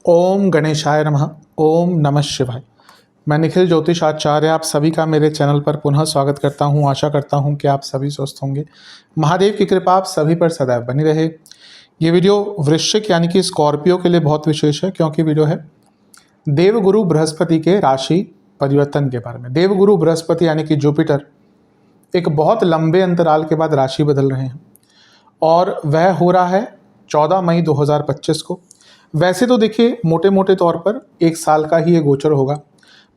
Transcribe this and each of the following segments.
ओम गणेशाय नमः। ओम नमः शिवाय। मैं निखिल ज्योतिष आचार्य आप सभी का मेरे चैनल पर पुनः स्वागत करता हूं। आशा करता हूं कि आप सभी स्वस्थ होंगे। महादेव की कृपा आप सभी पर सदैव बनी रहे। ये वीडियो वृश्चिक यानी कि स्कॉर्पियो के लिए बहुत विशेष है, क्योंकि वीडियो है देवगुरु बृहस्पति के राशि परिवर्तन के बारे में। देवगुरु बृहस्पति यानी कि जुपिटर एक बहुत लंबे अंतराल के बाद राशि बदल रहे हैं और वह हो रहा है 14 मई 2025 को। वैसे तो देखिए मोटे मोटे तौर पर एक साल का ही ये गोचर होगा,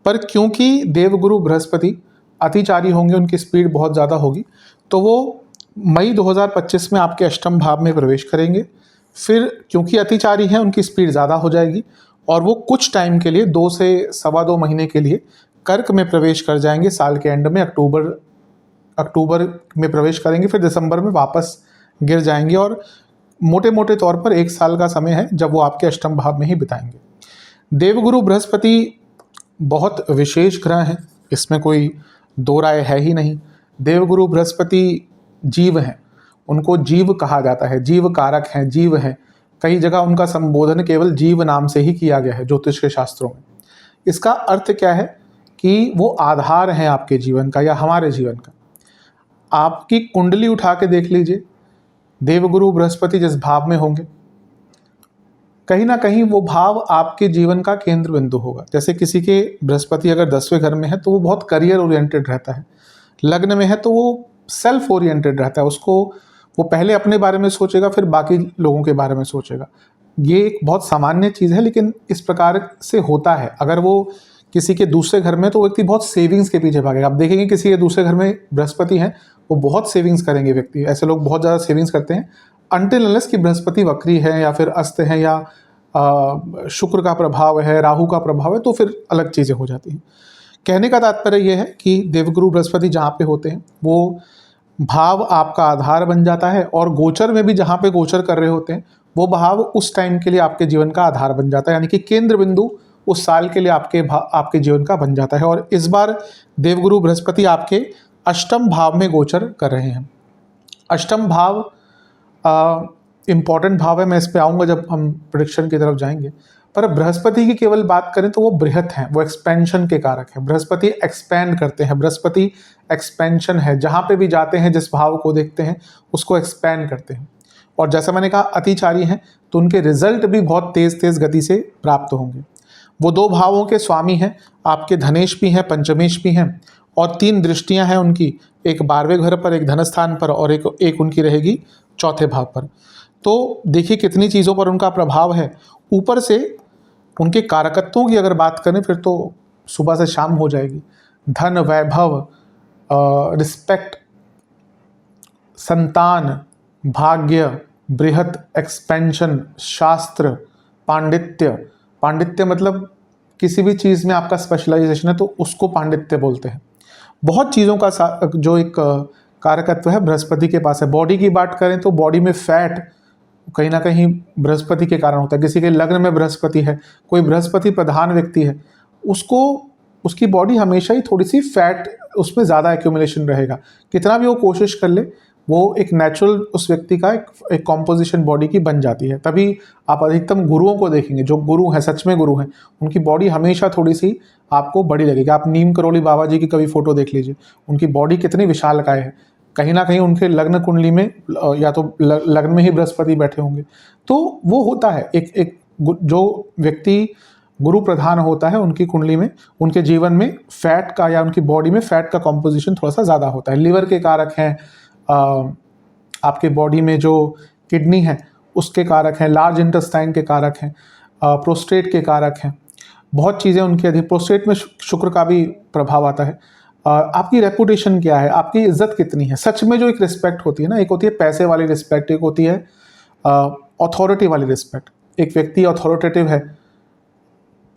पर क्योंकि देवगुरु बृहस्पति अतिचारी होंगे, उनकी स्पीड बहुत ज़्यादा होगी, तो वो मई 2025 में आपके अष्टम भाव में प्रवेश करेंगे। फिर क्योंकि अतिचारी हैं, उनकी स्पीड ज़्यादा हो जाएगी और वो कुछ टाइम के लिए 2 से सवा 2 महीने के लिए कर्क में प्रवेश कर जाएंगे। साल के एंड में अक्टूबर में प्रवेश करेंगे, फिर दिसंबर में वापस गिर जाएंगे और मोटे मोटे तौर पर एक साल का समय है जब वो आपके अष्टम भाव में ही बिताएंगे। देवगुरु बृहस्पति बहुत विशेष ग्रह हैं, इसमें कोई दो राय है ही नहीं। देवगुरु बृहस्पति जीव हैं, उनको जीव कहा जाता है, जीव कारक हैं, जीव हैं। कई जगह उनका संबोधन केवल जीव नाम से ही किया गया है ज्योतिष के शास्त्रों में। इसका अर्थ क्या है कि वो आधार हैं आपके जीवन का या हमारे जीवन का। आपकी कुंडली उठा के देख लीजिए, देवगुरु बृहस्पति जिस भाव में होंगे, कहीं ना कहीं वो भाव आपके जीवन का केंद्र बिंदु होगा। जैसे किसी के बृहस्पति अगर 10वें घर में है तो वो बहुत करियर ओरिएंटेड रहता है, लग्न में है तो वो सेल्फ ओरिएंटेड रहता है, उसको वो पहले अपने बारे में सोचेगा फिर बाकी लोगों के बारे में सोचेगा। ये एक बहुत सामान्य चीज़ है, लेकिन इस प्रकार से होता है। अगर वो किसी के दूसरे घर में तो व्यक्ति बहुत सेविंग्स के पीछे भागेगा। आप देखेंगे किसी के दूसरे घर में बृहस्पति हैं, वो बहुत सेविंग्स करेंगे व्यक्ति। ऐसे लोग बहुत ज़्यादा सेविंग्स करते हैं अनटिल अनलेस कि बृहस्पति वक्री है या फिर अस्त है या शुक्र का प्रभाव है, राहु का प्रभाव है, तो फिर अलग चीज़ें हो जाती हैं। कहने का तात्पर्य यह है कि देवगुरु बृहस्पति जहाँ पे होते हैं वो भाव आपका आधार बन जाता है और गोचर में भी जहाँ पे गोचर कर रहे होते हैं वो भाव उस टाइम के लिए आपके जीवन का आधार बन जाता है, यानी कि केंद्र बिंदु उस साल के लिए आपके जीवन का बन जाता है। और इस बार देवगुरु बृहस्पति आपके अष्टम भाव में गोचर कर रहे हैं। अष्टम भाव इम्पॉर्टेंट भाव है, मैं इस पे आऊँगा जब हम प्रेडिक्शन की तरफ जाएंगे। पर बृहस्पति की केवल बात करें तो वो बृहत हैं, वो एक्सपेंशन के कारक हैं। बृहस्पति एक्सपैंड करते हैं, बृहस्पति एक्सपेंशन है, जहाँ पे भी जाते हैं जिस भाव को देखते हैं उसको एक्सपैंड करते हैं। और जैसा मैंने कहा अतिचारी हैं तो उनके रिजल्ट भी बहुत तेज़ गति से प्राप्त होंगे। वो 2 भावों के स्वामी हैं, आपके धनेश भी हैं, पंचमेश भी हैं, और 3 दृष्टियां हैं उनकी, एक 12वें घर पर, एक धनस्थान पर और एक उनकी रहेगी 4थे भाव पर। तो देखिए कितनी चीज़ों पर उनका प्रभाव है। ऊपर से उनके कारकत्वों की अगर बात करें फिर तो सुबह से शाम हो जाएगी। धन, वैभव, रिस्पेक्ट, संतान, भाग्य, बृहत, एक्सपेंशन, शास्त्र, पांडित्य मतलब किसी भी चीज़ में आपका स्पेशलाइजेशन है तो उसको पांडित्य बोलते हैं। बहुत चीज़ों का जो एक कारकत्व है बृहस्पति के पास है। बॉडी की बात करें तो बॉडी में फैट कहीं ना कहीं बृहस्पति के कारण होता है। किसी के लग्न में बृहस्पति है, कोई बृहस्पति प्रधान व्यक्ति है, उसकी बॉडी हमेशा ही थोड़ी सी फैट, उसमें ज़्यादा एक्यूमुलेशन रहेगा। कितना भी वो कोशिश कर ले, वो एक नेचुरल उस व्यक्ति का एक कॉम्पोजिशन बॉडी की बन जाती है। तभी आप अधिकतम गुरुओं को देखेंगे, जो गुरु हैं, सच में गुरु हैं, उनकी बॉडी हमेशा थोड़ी सी आपको बड़ी लगेगी। आप नीम करोली बाबा जी की कभी फोटो देख लीजिए, उनकी बॉडी कितनी विशालकाय है। कहीं ना कहीं उनके लग्न कुंडली में या तो लग्न में ही बृहस्पति बैठे होंगे। तो वो होता है एक जो व्यक्ति गुरु प्रधान होता है उनकी कुंडली में, उनके जीवन में फैट का या उनकी बॉडी में फैट का कॉम्पोजिशन थोड़ा सा ज़्यादा होता है। लिवर के कारक हैं, आपके बॉडी में जो किडनी है उसके कारक हैं, लार्ज इंटेस्टाइन के कारक हैं, प्रोस्टेट के कारक हैं। बहुत चीज़ें उनकी अधिक, प्रोस्टेट में शुक्र का भी प्रभाव आता है। आपकी रेपुटेशन क्या है, आपकी इज्जत कितनी है। सच में जो एक रिस्पेक्ट होती है ना, एक होती है पैसे वाली रिस्पेक्ट, एक होती है अथॉरिटी वाली रिस्पेक्ट। एक व्यक्ति अथॉरिटेटिव है,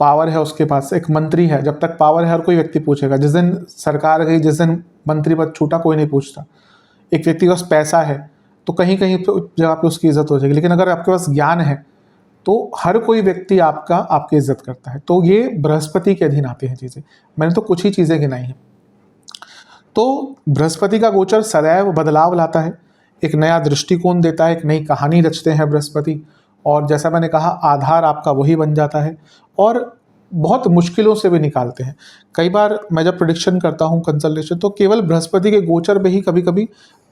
पावर है उसके पास, एक मंत्री है, जब तक पावर है हर कोई व्यक्ति पूछेगा। जिस दिन सरकार गई, जिस दिन मंत्री पद छूटा, कोई नहीं पूछता। एक व्यक्ति के पास पैसा है तो कहीं कहीं जगह पे उसकी इज्जत हो जाएगी, लेकिन अगर आपके पास ज्ञान है तो हर कोई व्यक्ति आपकी इज्जत करता है। तो ये बृहस्पति के अधीन आती हैं चीज़ें। मैंने तो कुछ ही चीज़ें गिनाई हैं। तो बृहस्पति का गोचर सदैव बदलाव लाता है। एक नया दृष्टिकोण देता है, एक नई कहानी रचते हैं बृहस्पति। और जैसा मैंने कहा, आधार आपका वही बन जाता है और बहुत मुश्किलों से भी निकालते हैं। कई बार मैं जब प्रेडिक्शन करता हूँ कंसल्टेशन, तो केवल बृहस्पति के गोचर में ही कभी कभी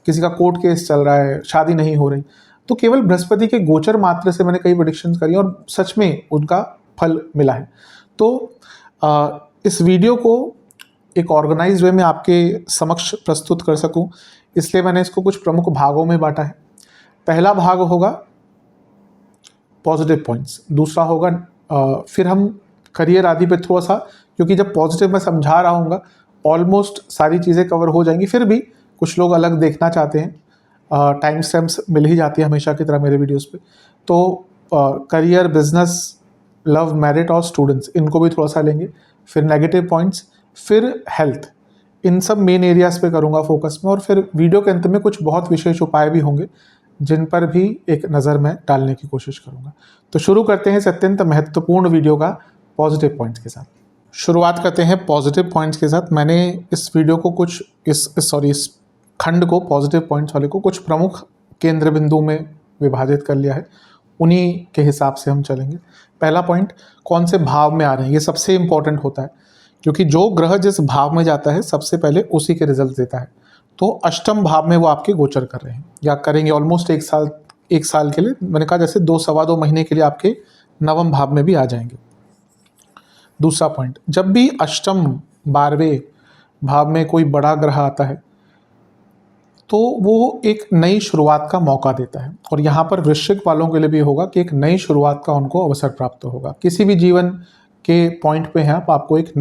किसी का कोर्ट केस चल रहा है, शादी नहीं हो रही, तो केवल बृहस्पति के गोचर मात्र से मैंने कई प्रेडिक्शंस करी और सच में उनका फल मिला है। तो इस वीडियो को एक ऑर्गेनाइज वे में आपके समक्ष प्रस्तुत कर सकूं, इसलिए मैंने इसको कुछ प्रमुख भागों में बांटा है। पहला भाग होगा पॉजिटिव पॉइंट्स, दूसरा होगा फिर हम करियर आदि पे थोड़ा सा, क्योंकि जब पॉजिटिव मैं समझा रहा हूँगा ऑलमोस्ट सारी चीज़ें कवर हो जाएंगी, फिर भी कुछ लोग अलग देखना चाहते हैं, टाइम स्टैम्प्स मिल ही जाती है हमेशा की तरह मेरे वीडियोस पे। तो करियर, बिजनेस, लव, मैरिट और स्टूडेंट्स, इनको भी थोड़ा सा लेंगे। फिर नेगेटिव पॉइंट्स, फिर हेल्थ, इन सब मेन एरियाज पे करूँगा फोकस में। और फिर वीडियो के अंत में कुछ बहुत विशेष उपाय भी होंगे जिन पर भी एक नज़र मैं डालने की कोशिश करूँगा। तो शुरू करते हैं इस अत्यंत महत्वपूर्ण वीडियो का पॉजिटिव पॉइंट्स के साथ। शुरुआत करते हैं पॉजिटिव पॉइंट्स के साथ। मैंने इस वीडियो को कुछ इस खंड को, पॉजिटिव पॉइंट्स वाले को, कुछ प्रमुख केंद्र बिंदु में विभाजित कर लिया है, उन्हीं के हिसाब से हम चलेंगे। पहला पॉइंट, कौन से भाव में आ रहे हैं, ये सबसे इंपॉर्टेंट होता है, क्योंकि जो ग्रह जिस भाव में जाता है सबसे पहले उसी के रिजल्ट देता है। तो अष्टम भाव में वो आपके गोचर कर रहे हैं या करेंगे ऑलमोस्ट एक साल के लिए। मैंने कहा जैसे 2-2.5 महीने के लिए आपके नवम भाव में भी आ जाएंगे। दूसरा पॉइंट, जब भी अष्टम 12वें भाव में कोई बड़ा ग्रह आता है तो वो एक नई शुरुआत का मौका देता है, और यहाँ पर वृश्चिक वालों के लिए भी होगा कि एक नई शुरुआत का उनको अवसर प्राप्त होगा। किसी भी जीवन के पॉइंट पे हैं आप, आपको एक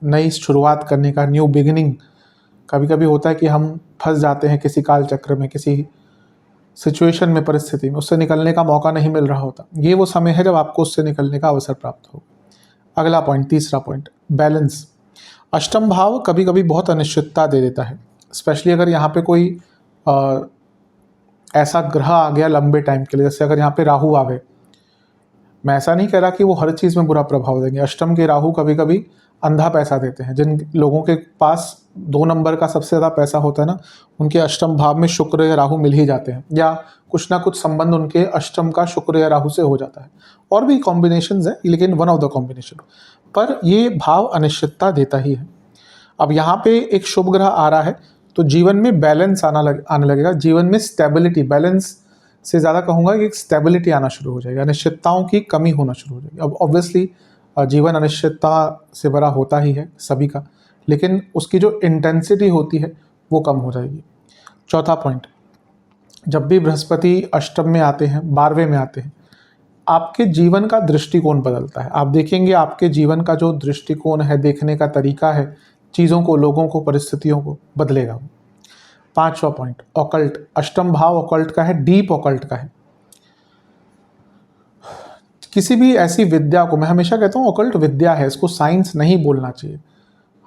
नई शुरुआत करने का, न्यू बिगिनिंग। कभी कभी होता है कि हम फंस जाते हैं किसी काल चक्र में, किसी सिचुएशन में, परिस्थिति में, उससे निकलने का मौका नहीं मिल रहा होता। ये वो समय है जब आपको उससे निकलने का अवसर प्राप्त हो। अगला पॉइंट, तीसरा पॉइंट, बैलेंस। अष्टम भाव कभी कभी बहुत अनिश्चितता दे देता है, स्पेशली अगर यहाँ पे कोई ऐसा ग्रह आ गया लंबे टाइम के लिए, जैसे अगर यहाँ पे राहु आ गए। मैं ऐसा नहीं कह रहा कि वो हर चीज़ में बुरा प्रभाव देंगे। अष्टम के राहु कभी कभी अंधा पैसा देते हैं। जिन लोगों के पास 2 नंबर का सबसे ज़्यादा पैसा होता है ना, उनके अष्टम भाव में शुक्र या राहु मिल ही जाते हैं, या कुछ ना कुछ संबंध उनके अष्टम का शुक्र या राहु से हो जाता है। और भी कॉम्बिनेशंस हैं, लेकिन वन ऑफ द कॉम्बिनेशन। पर ये भाव अनिश्चितता देता ही है। अब यहाँ पे एक शुभ ग्रह आ रहा है तो जीवन में बैलेंस आने लगेगा, जीवन में स्टेबिलिटी, बैलेंस से ज़्यादा कहूँगा कि स्टेबिलिटी आना शुरू हो जाएगी, अनिश्चितताओं की कमी होना शुरू हो जाएगी। अब ऑब्वियसली जीवन अनिश्चितता से भरा होता ही है सभी का, लेकिन उसकी जो इंटेंसिटी होती है वो कम हो जाएगी। चौथा पॉइंट, जब भी बृहस्पति अष्टम में आते हैं, 12वें में आते हैं, आपके जीवन का दृष्टिकोण बदलता है। आप देखेंगे आपके जीवन का जो दृष्टिकोण है, देखने का तरीका है, चीज़ों को, लोगों को, परिस्थितियों को बदलेगा। 5वां पॉइंट, ऑकल्ट। अष्टम भाव ऑकल्ट का है, डीप ऑकल्ट का है। किसी भी ऐसी विद्या को, मैं हमेशा कहता हूँ ऑकल्ट विद्या है, इसको साइंस नहीं बोलना चाहिए।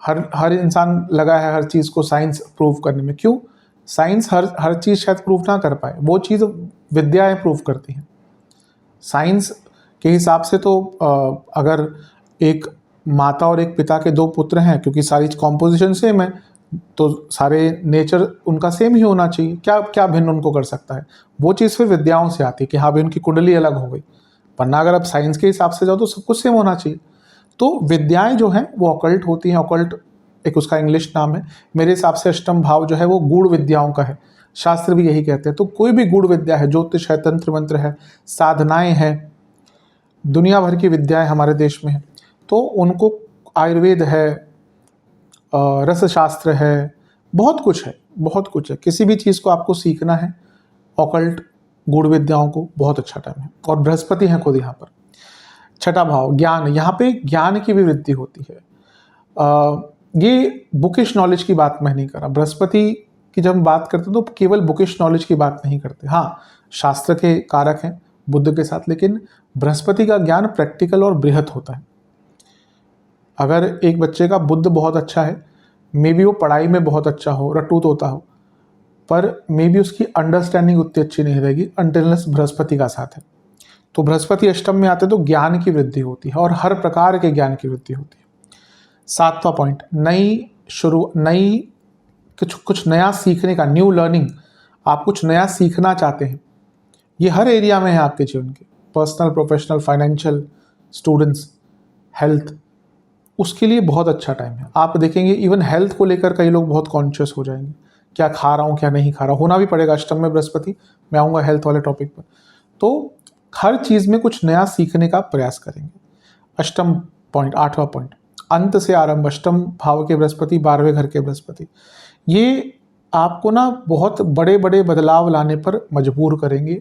हर इंसान लगा है हर चीज़ को साइंस प्रूव करने में। क्यों? साइंस हर चीज़ शायद प्रूव ना कर पाए, वो चीज़ विद्याएं प्रूव करती हैं। साइंस के हिसाब से तो अगर एक माता और एक पिता के 2 पुत्र हैं, क्योंकि सारी कॉम्पोजिशन सेम है, तो सारे नेचर उनका सेम ही होना चाहिए। क्या भिन्न उनको कर सकता है? वो चीज़ फिर विद्याओं से आती है कि हाँ भाई उनकी कुंडली अलग हो गई, वरना अगर आप साइंस के हिसाब से जाओ तो सब कुछ सेम होना चाहिए। तो विद्याएं जो हैं वो ऑकल्ट होती हैं। ऑकल्ट एक उसका इंग्लिश नाम है। मेरे हिसाब से अष्टम भाव जो है वो गूढ़ विद्याओं का है, शास्त्र भी यही कहते हैं। तो कोई भी गूढ़ विद्या है, ज्योतिष है, तंत्र मंत्र है, साधनाएं हैं, दुनिया भर की विद्याएं हमारे देश में हैं, तो उनको, आयुर्वेद है, रसशास्त्र है, बहुत कुछ है, बहुत कुछ है। किसी भी चीज़ को आपको सीखना है, ऑकल्ट गूढ़ विद्याओं को बहुत अच्छा टाइम है। और बृहस्पति हैं खुद यहाँ पर। 6ठा भाव, ज्ञान। यहाँ पे ज्ञान की भी वृद्धि होती है। ये बुकिश नॉलेज की बात मैं नहीं कर रहा। बृहस्पति की जब हम बात करते हैं तो केवल बुकिश नॉलेज की बात नहीं करते। हाँ, शास्त्र के कारक हैं बुद्ध के साथ, लेकिन बृहस्पति का ज्ञान प्रैक्टिकल और बृहत होता है। अगर एक बच्चे का बुद्ध बहुत अच्छा है, मे बी वो पढ़ाई में बहुत अच्छा हो, रटूत होता हो, पर मे बी उसकी अंडरस्टैंडिंग उतनी अच्छी नहीं रहेगी अनटिल बृहस्पति का साथ है। तो बृहस्पति अष्टम में आते तो ज्ञान की वृद्धि होती है, और हर प्रकार के ज्ञान की वृद्धि होती है। 7वां पॉइंट, नई कुछ नया सीखने का, न्यू लर्निंग आप कुछ नया सीखना चाहते हैं, ये हर एरिया में है आपके जीवन के, personal, professional, financial, students, health, उसके लिए बहुत अच्छा टाइम है। आप देखेंगे इवन हेल्थ को लेकर कई लोग बहुत कॉन्शियस हो जाएंगे, क्या खा रहा हूँ क्या नहीं खा रहा हूँ, होना भी पड़ेगा। अष्टम में बृहस्पति, मैं आऊँगा हेल्थ वाले टॉपिक पर। तो हर चीज़ में कुछ नया सीखने का प्रयास करेंगे। अष्टम पॉइंट, 8वां पॉइंट, अंत से आरंभ। अष्टम भाव के बृहस्पति, 12वें घर के बृहस्पति, ये आपको ना बहुत बड़े बड़े बदलाव लाने पर मजबूर करेंगे।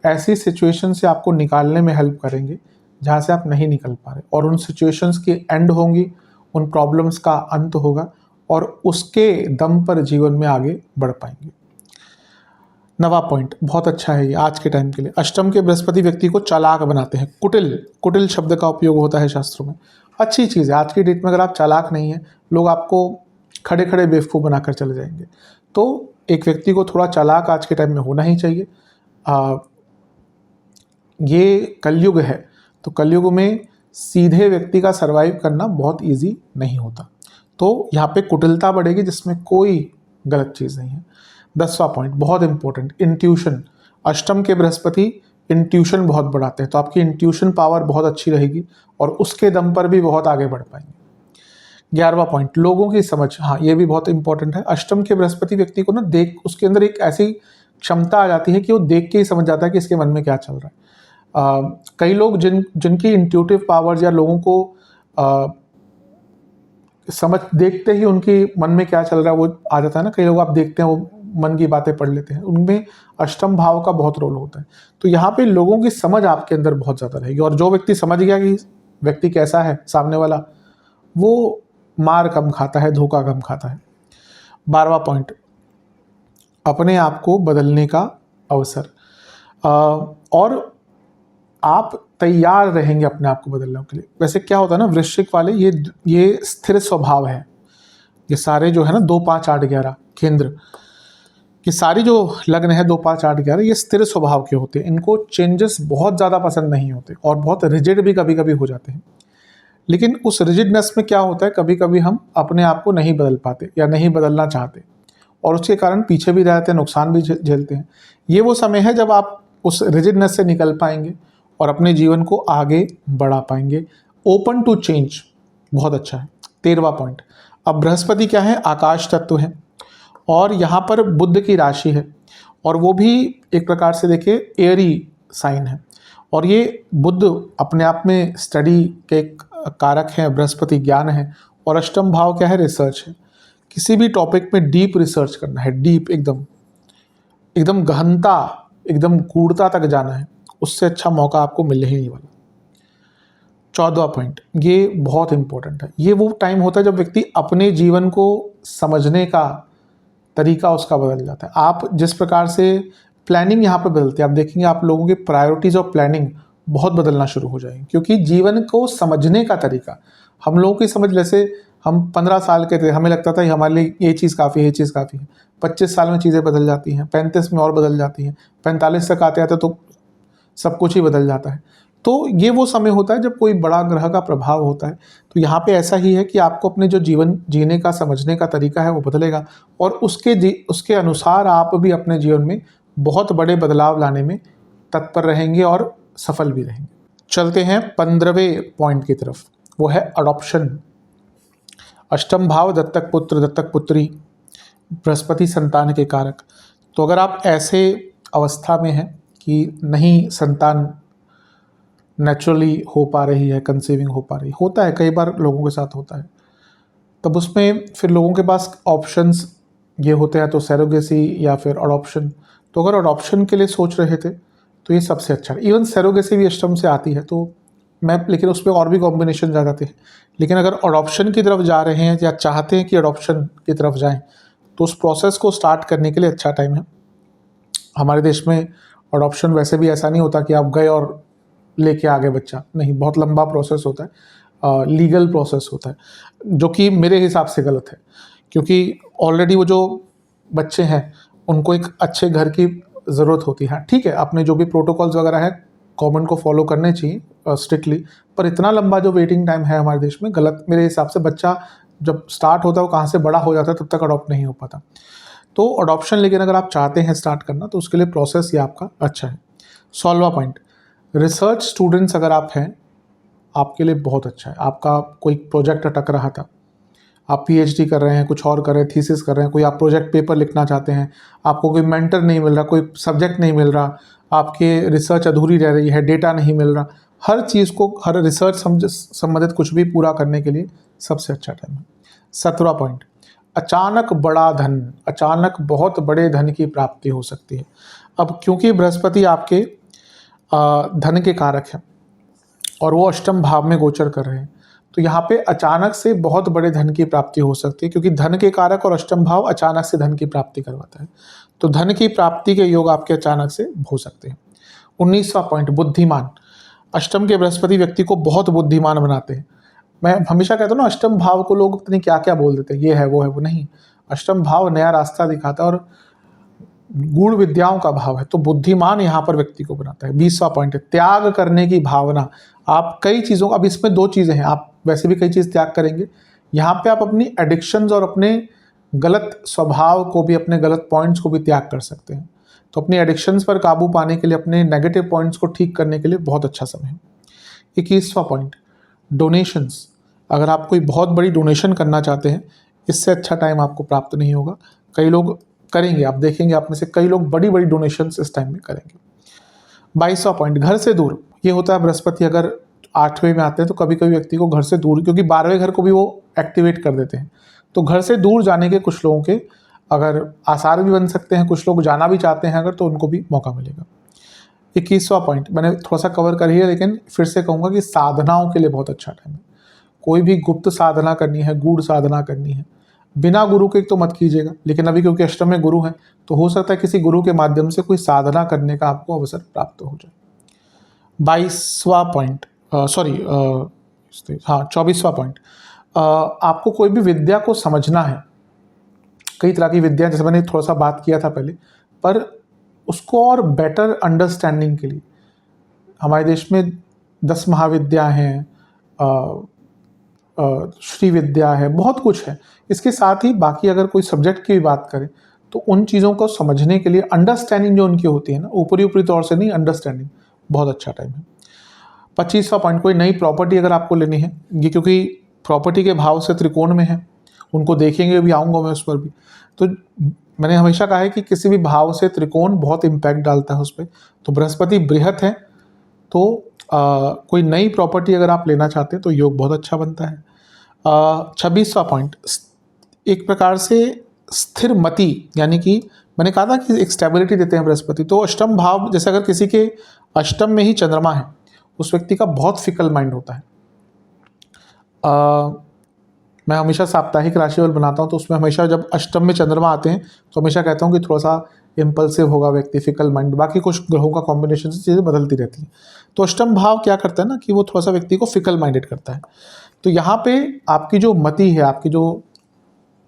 ऐसी सिचुएशन से आपको निकालने में हेल्प करेंगे जहाँ से आप नहीं निकल पा रहे, और उन सिचुएशंस की एंड होंगी, उन प्रॉब्लम्स का अंत होगा, और उसके दम पर जीवन में आगे बढ़ पाएंगे। 9वां पॉइंट बहुत अच्छा है ये आज के टाइम के लिए। अष्टम के बृहस्पति व्यक्ति को चालाक बनाते हैं। कुटिल, कुटिल शब्द का उपयोग होता है शास्त्रों में। अच्छी चीज़ है। आज की डेट में अगर आप चालाक नहीं हैं, लोग आपको खड़े खड़े बेवकूफ़ बनाकर चले जाएंगे। तो एक व्यक्ति को थोड़ा चालाक आज के टाइम में होना ही चाहिए। ये कलयुग है, तो कलयुग में सीधे व्यक्ति का सर्वाइव करना बहुत ईजी नहीं होता। तो यहाँ पे कुटिलता बढ़ेगी, जिसमें कोई गलत चीज़ नहीं है। 10वां पॉइंट बहुत इंपॉर्टेंट, इंट्यूशन। अष्टम के बृहस्पति इंट्यूशन बहुत बढ़ाते हैं, तो आपकी इंट्यूशन पावर बहुत अच्छी रहेगी और उसके दम पर भी बहुत आगे बढ़ पाएंगे। 11वां पॉइंट, लोगों की समझ। हाँ, ये भी बहुत इंपॉर्टेंट है। अष्टम के बृहस्पति व्यक्ति को ना उसके अंदर एक ऐसी क्षमता आ जाती है कि वो देख के ही समझ जाता है कि इसके मन में क्या चल रहा है। कई लोग जिनकी इंट्यूटिव पावर्स या लोगों को समझ देखते ही उनकी मन में क्या चल रहा है वो आ जाता है ना। कई लोग आप देखते हैं वो मन की बातें पढ़ लेते हैं, उनमें अष्टम भाव का बहुत रोल होता है। तो यहाँ पे लोगों की समझ आपके अंदर बहुत ज़्यादा रहेगी, और जो व्यक्ति समझ गया कि व्यक्ति कैसा है सामने वाला, वो मार कम खाता है, धोखा कम खाता है। 12वां पॉइंट, अपने आप को बदलने का अवसर। और आप तैयार रहेंगे अपने आप को बदलने के लिए। वैसे क्या होता है ना, वृश्चिक वाले ये स्थिर स्वभाव है। ये सारे जो है ना 2, 5, 8, 11 केंद्र, ये सारी जो लग्न है 2, 5, 8, 11, ये स्थिर स्वभाव के होते हैं। इनको चेंजेस बहुत ज़्यादा पसंद नहीं होते और बहुत रिजिड भी कभी कभी हो जाते हैं। लेकिन उस रिजिडनेस में क्या होता है, कभी कभी हम अपने आप को नहीं बदल पाते या नहीं बदलना चाहते, और उसके कारण पीछे भी रहते हैं, नुकसान भी झेलते हैं। ये वो समय है जब आप उस रिजिडनेस से निकल पाएंगे और अपने जीवन को आगे बढ़ा पाएंगे। ओपन टू चेंज बहुत अच्छा है। 13वां पॉइंट, अब बृहस्पति क्या है, आकाश तत्व है, और यहाँ पर बुध की राशि है, और वो भी एक प्रकार से देखिए एयरी साइन है, और ये बुध अपने आप में स्टडी के एक कारक हैं, बृहस्पति ज्ञान है, और अष्टम भाव क्या है, रिसर्च है। किसी भी टॉपिक में डीप रिसर्च करना है, डीप एकदम गहनता, एकदम गूढ़ता तक जाना है, उससे अच्छा मौका आपको मिलने ही नहीं वाला। 14वां पॉइंट, ये बहुत इंपॉर्टेंट है। ये वो टाइम होता है जब व्यक्ति अपने जीवन को समझने का तरीका उसका बदल जाता है। आप जिस प्रकार से प्लानिंग यहाँ पर बदलते हैं, आप देखेंगे आप लोगों की प्रायोरिटीज और प्लानिंग बहुत बदलना शुरू हो जाएंगी, क्योंकि जीवन को समझने का तरीका, हम लोगों की समझ, जैसे हम 15 साल के थे, हमें लगता था कि हमारे लिए ये चीज़ काफ़ी है, ये चीज़ काफ़ी है। 25 साल में चीज़ें बदल जाती हैं, 35 में और बदल जाती हैं, 45 तक आते आते तो सब कुछ ही बदल जाता है। तो ये वो समय होता है जब कोई बड़ा ग्रह का प्रभाव होता है। तो यहाँ पे ऐसा ही है कि आपको अपने जो जीवन जीने का, समझने का तरीका है वो बदलेगा, और उसके अनुसार आप भी अपने जीवन में बहुत बड़े बदलाव लाने में तत्पर रहेंगे और सफल भी रहेंगे। चलते हैं 15वें पॉइंट की तरफ, वो है अडॉप्शन। अष्टम भाव दत्तक पुत्र, दत्तक पुत्री, बृहस्पति संतान के कारक। तो अगर आप ऐसे अवस्था में हैं कि नहीं संतान नेचुरली हो पा रही है, कंसीविंग हो पा रही, होता है कई बार लोगों के साथ होता है, तब उसमें फिर लोगों के पास ऑप्शंस ये होते हैं, तो सैरोगेसी या फिर अडॉप्शन। तो अगर अडॉप्शन के लिए सोच रहे थे तो ये सबसे अच्छा है। इवन सैरोगेसी भी अष्टम से आती है, तो लेकिन उस पर और भी कॉम्बिनेशन आ जाते हैं। लेकिन अगर अडॉप्शन की तरफ जा रहे हैं या चाहते हैं कि अडॉप्शन की तरफ जाएं, तो उस प्रोसेस को स्टार्ट करने के लिए अच्छा टाइम है। हमारे देश में अडॉप्शन वैसे भी ऐसा नहीं होता कि आप गए और लेके आ गए बच्चा, नहीं, बहुत लंबा प्रोसेस होता है, लीगल प्रोसेस होता है, जो कि मेरे हिसाब से गलत है, क्योंकि ऑलरेडी वो जो बच्चे हैं उनको एक अच्छे घर की ज़रूरत होती है। ठीक है, आपने जो भी प्रोटोकॉल्स वगैरह है गवर्नमेंट को फॉलो करने चाहिए स्ट्रिक्टली, पर इतना लंबा जो वेटिंग टाइम है हमारे देश में, गलत मेरे हिसाब से। बच्चा जब स्टार्ट होता है वो कहाँ से बड़ा हो जाता है, तब तक अडॉप्ट नहीं हो पाता। तो अडॉप्शन लेकिन अगर आप चाहते हैं स्टार्ट करना तो उसके लिए प्रोसेस ये आपका अच्छा है। 16वां पॉइंट, रिसर्च स्टूडेंट्स अगर आप हैं आपके लिए बहुत अच्छा है। आपका कोई प्रोजेक्ट अटक रहा था, आप पीएचडी कर रहे हैं, कुछ और कर रहे हैं, थीसिस कर रहे हैं, कोई आप प्रोजेक्ट पेपर लिखना चाहते हैं, आपको कोई मेंटर नहीं मिल रहा, कोई सब्जेक्ट नहीं मिल रहा, आपके रिसर्च अधूरी रह रही है, डेटा नहीं मिल रहा, हर चीज़ को, हर रिसर्च संबंधित कुछ भी पूरा करने के लिए सबसे अच्छा टाइम है। 17वां पॉइंट, अचानक बड़ा धन, अचानक बहुत बड़े धन की प्राप्ति हो सकती है। अब क्योंकि बृहस्पति आपके धन के कारक हैं और वो अष्टम भाव में गोचर कर रहे हैं, तो यहाँ पे अचानक से बहुत बड़े धन की प्राप्ति हो सकती है, क्योंकि धन के कारक और अष्टम भाव अचानक से धन की प्राप्ति करवाता है। तो धन की प्राप्ति के योग आपके अचानक से हो सकते हैं। 19वां पॉइंट, बुद्धिमान। अष्टम के बृहस्पति व्यक्ति को बहुत बुद्धिमान बनाते हैं। मैं हमेशा कहता हूँ ना, अष्टम भाव को लोग पता नहीं क्या क्या बोल देते हैं, ये है वो है, वो नहीं। अष्टम भाव नया रास्ता दिखाता है और गूढ़ विद्याओं का भाव है, तो बुद्धिमान यहाँ पर व्यक्ति को बनाता है। 20वां पॉइंट है, त्याग करने की भावना। आप कई चीज़ों, अब इसमें दो चीज़ें हैं, आप वैसे भी कई चीज़ त्याग करेंगे, यहाँ पे आप अपनी एडिक्शंस और अपने गलत स्वभाव को भी, अपने गलत पॉइंट्स को भी त्याग कर सकते हैं। तो अपनी एडिक्शंस पर काबू पाने के लिए, अपने नेगेटिव पॉइंट्स को ठीक करने के लिए बहुत अच्छा समय है। 21वां पॉइंट, डोनेशंस। अगर आप कोई बहुत बड़ी डोनेशन करना चाहते हैं, इससे अच्छा टाइम आपको प्राप्त नहीं होगा। कई लोग करेंगे, आप देखेंगे आप में से कई लोग बड़ी बड़ी डोनेशंस इस टाइम में करेंगे। 22वां पॉइंट, घर से दूर। ये होता है बृहस्पति अगर 8वें में आते हैं तो कभी कभी व्यक्ति को घर से दूर, क्योंकि 12वें घर को भी वो एक्टिवेट कर देते हैं, तो घर से दूर जाने के कुछ लोगों के अगर आसार भी बन सकते हैं, कुछ लोग जाना भी चाहते हैं अगर, तो उनको भी मौका मिलेगा। 21वां पॉइंट मैंने थोड़ा सा कवर कर ही है, लेकिन फिर से कहूँगा कि साधनाओं के लिए बहुत अच्छा टाइम है। कोई भी गुप्त साधना करनी है, गूढ़ साधना करनी है, बिना गुरु के तो मत कीजिएगा, लेकिन अभी क्योंकि अष्टम में गुरु है तो हो सकता है किसी गुरु के माध्यम से कोई साधना करने का आपको अवसर प्राप्त हो जाए। 22वां पॉइंट, 24वां पॉइंट, आपको कोई भी विद्या को समझना है। कई तरह की विद्या, जैसे मैंने थोड़ा सा बात किया था पहले, पर उसको और बेटर अंडरस्टैंडिंग के लिए हमारे देश में 10 महाविद्या हैं, श्री विद्या है, बहुत कुछ है। इसके साथ ही बाकी अगर कोई सब्जेक्ट की भी बात करें तो उन चीज़ों को समझने के लिए अंडरस्टैंडिंग जो उनकी होती है ना, ऊपरी ऊपरी तौर से नहीं, अंडरस्टैंडिंग, बहुत अच्छा टाइम है। 25वां पॉइंट, कोई नई प्रॉपर्टी अगर आपको लेनी है, ये क्योंकि प्रॉपर्टी के भाव से त्रिकोण में है, उनको देखेंगे भी, आऊँगा मैं उस पर भी। तो मैंने हमेशा कहा है कि किसी भी भाव से त्रिकोण बहुत इम्पैक्ट डालता है उस पर। तो बृहस्पति बृहत है, तो कोई नई प्रॉपर्टी अगर आप लेना चाहते हैं तो योग बहुत अच्छा बनता है। 26वां पॉइंट, एक प्रकार से स्थिर मति, यानी कि मैंने कहा था कि एक स्टेबिलिटी देते हैं बृहस्पति, तो अष्टम भाव, जैसे अगर किसी के अष्टम में ही चंद्रमा है, उस व्यक्ति का बहुत फिकल माइंड होता है। मैं हमेशा साप्ताहिक राशिफल बनाता हूँ, तो उसमें हमेशा जब अष्टम में चंद्रमा आते हैं तो हमेशा कहता हूँ कि थोड़ा सा इम्पल्सिव होगा व्यक्ति, फिकल माइंड, बाकी कुछ ग्रहों का कॉम्बिनेशन से चीज़ें बदलती रहती हैं। तो अष्टम भाव क्या करता है ना, कि वो थोड़ा सा व्यक्ति को फिकल माइंडेड करता है। तो यहाँ पे आपकी जो मति है, आपकी जो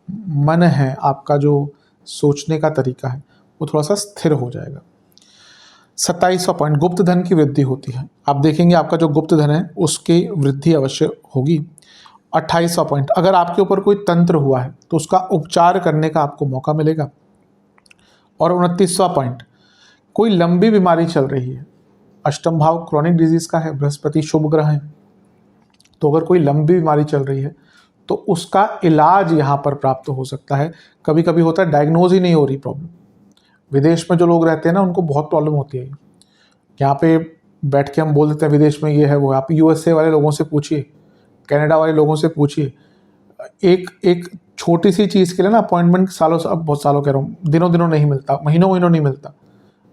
मन है, आपका जो सोचने का तरीका है, वो थोड़ा सा स्थिर हो जाएगा। 27वां पॉइंट, गुप्त धन की वृद्धि होती है। आप देखेंगे आपका जो गुप्त धन है उसकी वृद्धि अवश्य होगी। 28वां पॉइंट, अगर आपके ऊपर कोई तंत्र हुआ है तो उसका उपचार करने का आपको मौका मिलेगा। और 29वां पॉइंट, कोई लंबी बीमारी चल रही है, अष्टम भाव क्रॉनिक डिजीज का है, बृहस्पति शुभ ग्रह है, तो अगर कोई लंबी बीमारी चल रही है तो उसका इलाज यहाँ पर प्राप्त हो सकता है। कभी कभी होता है डायग्नोज ही नहीं हो रही प्रॉब्लम। विदेश में जो लोग रहते हैं ना, उनको बहुत प्रॉब्लम होती है। यहाँ पे बैठ के हम बोल देते हैं विदेश में ये है वो है, आप यूएसए वाले लोगों से पूछिए, कनाडा वाले लोगों से पूछिए, एक छोटी सी चीज़ के लिए ना अपॉइंटमेंट सालों से, अब बहुत सालों कह रहा हूँ, दिनों दिनों नहीं मिलता, महीनों महीनों नहीं मिलता।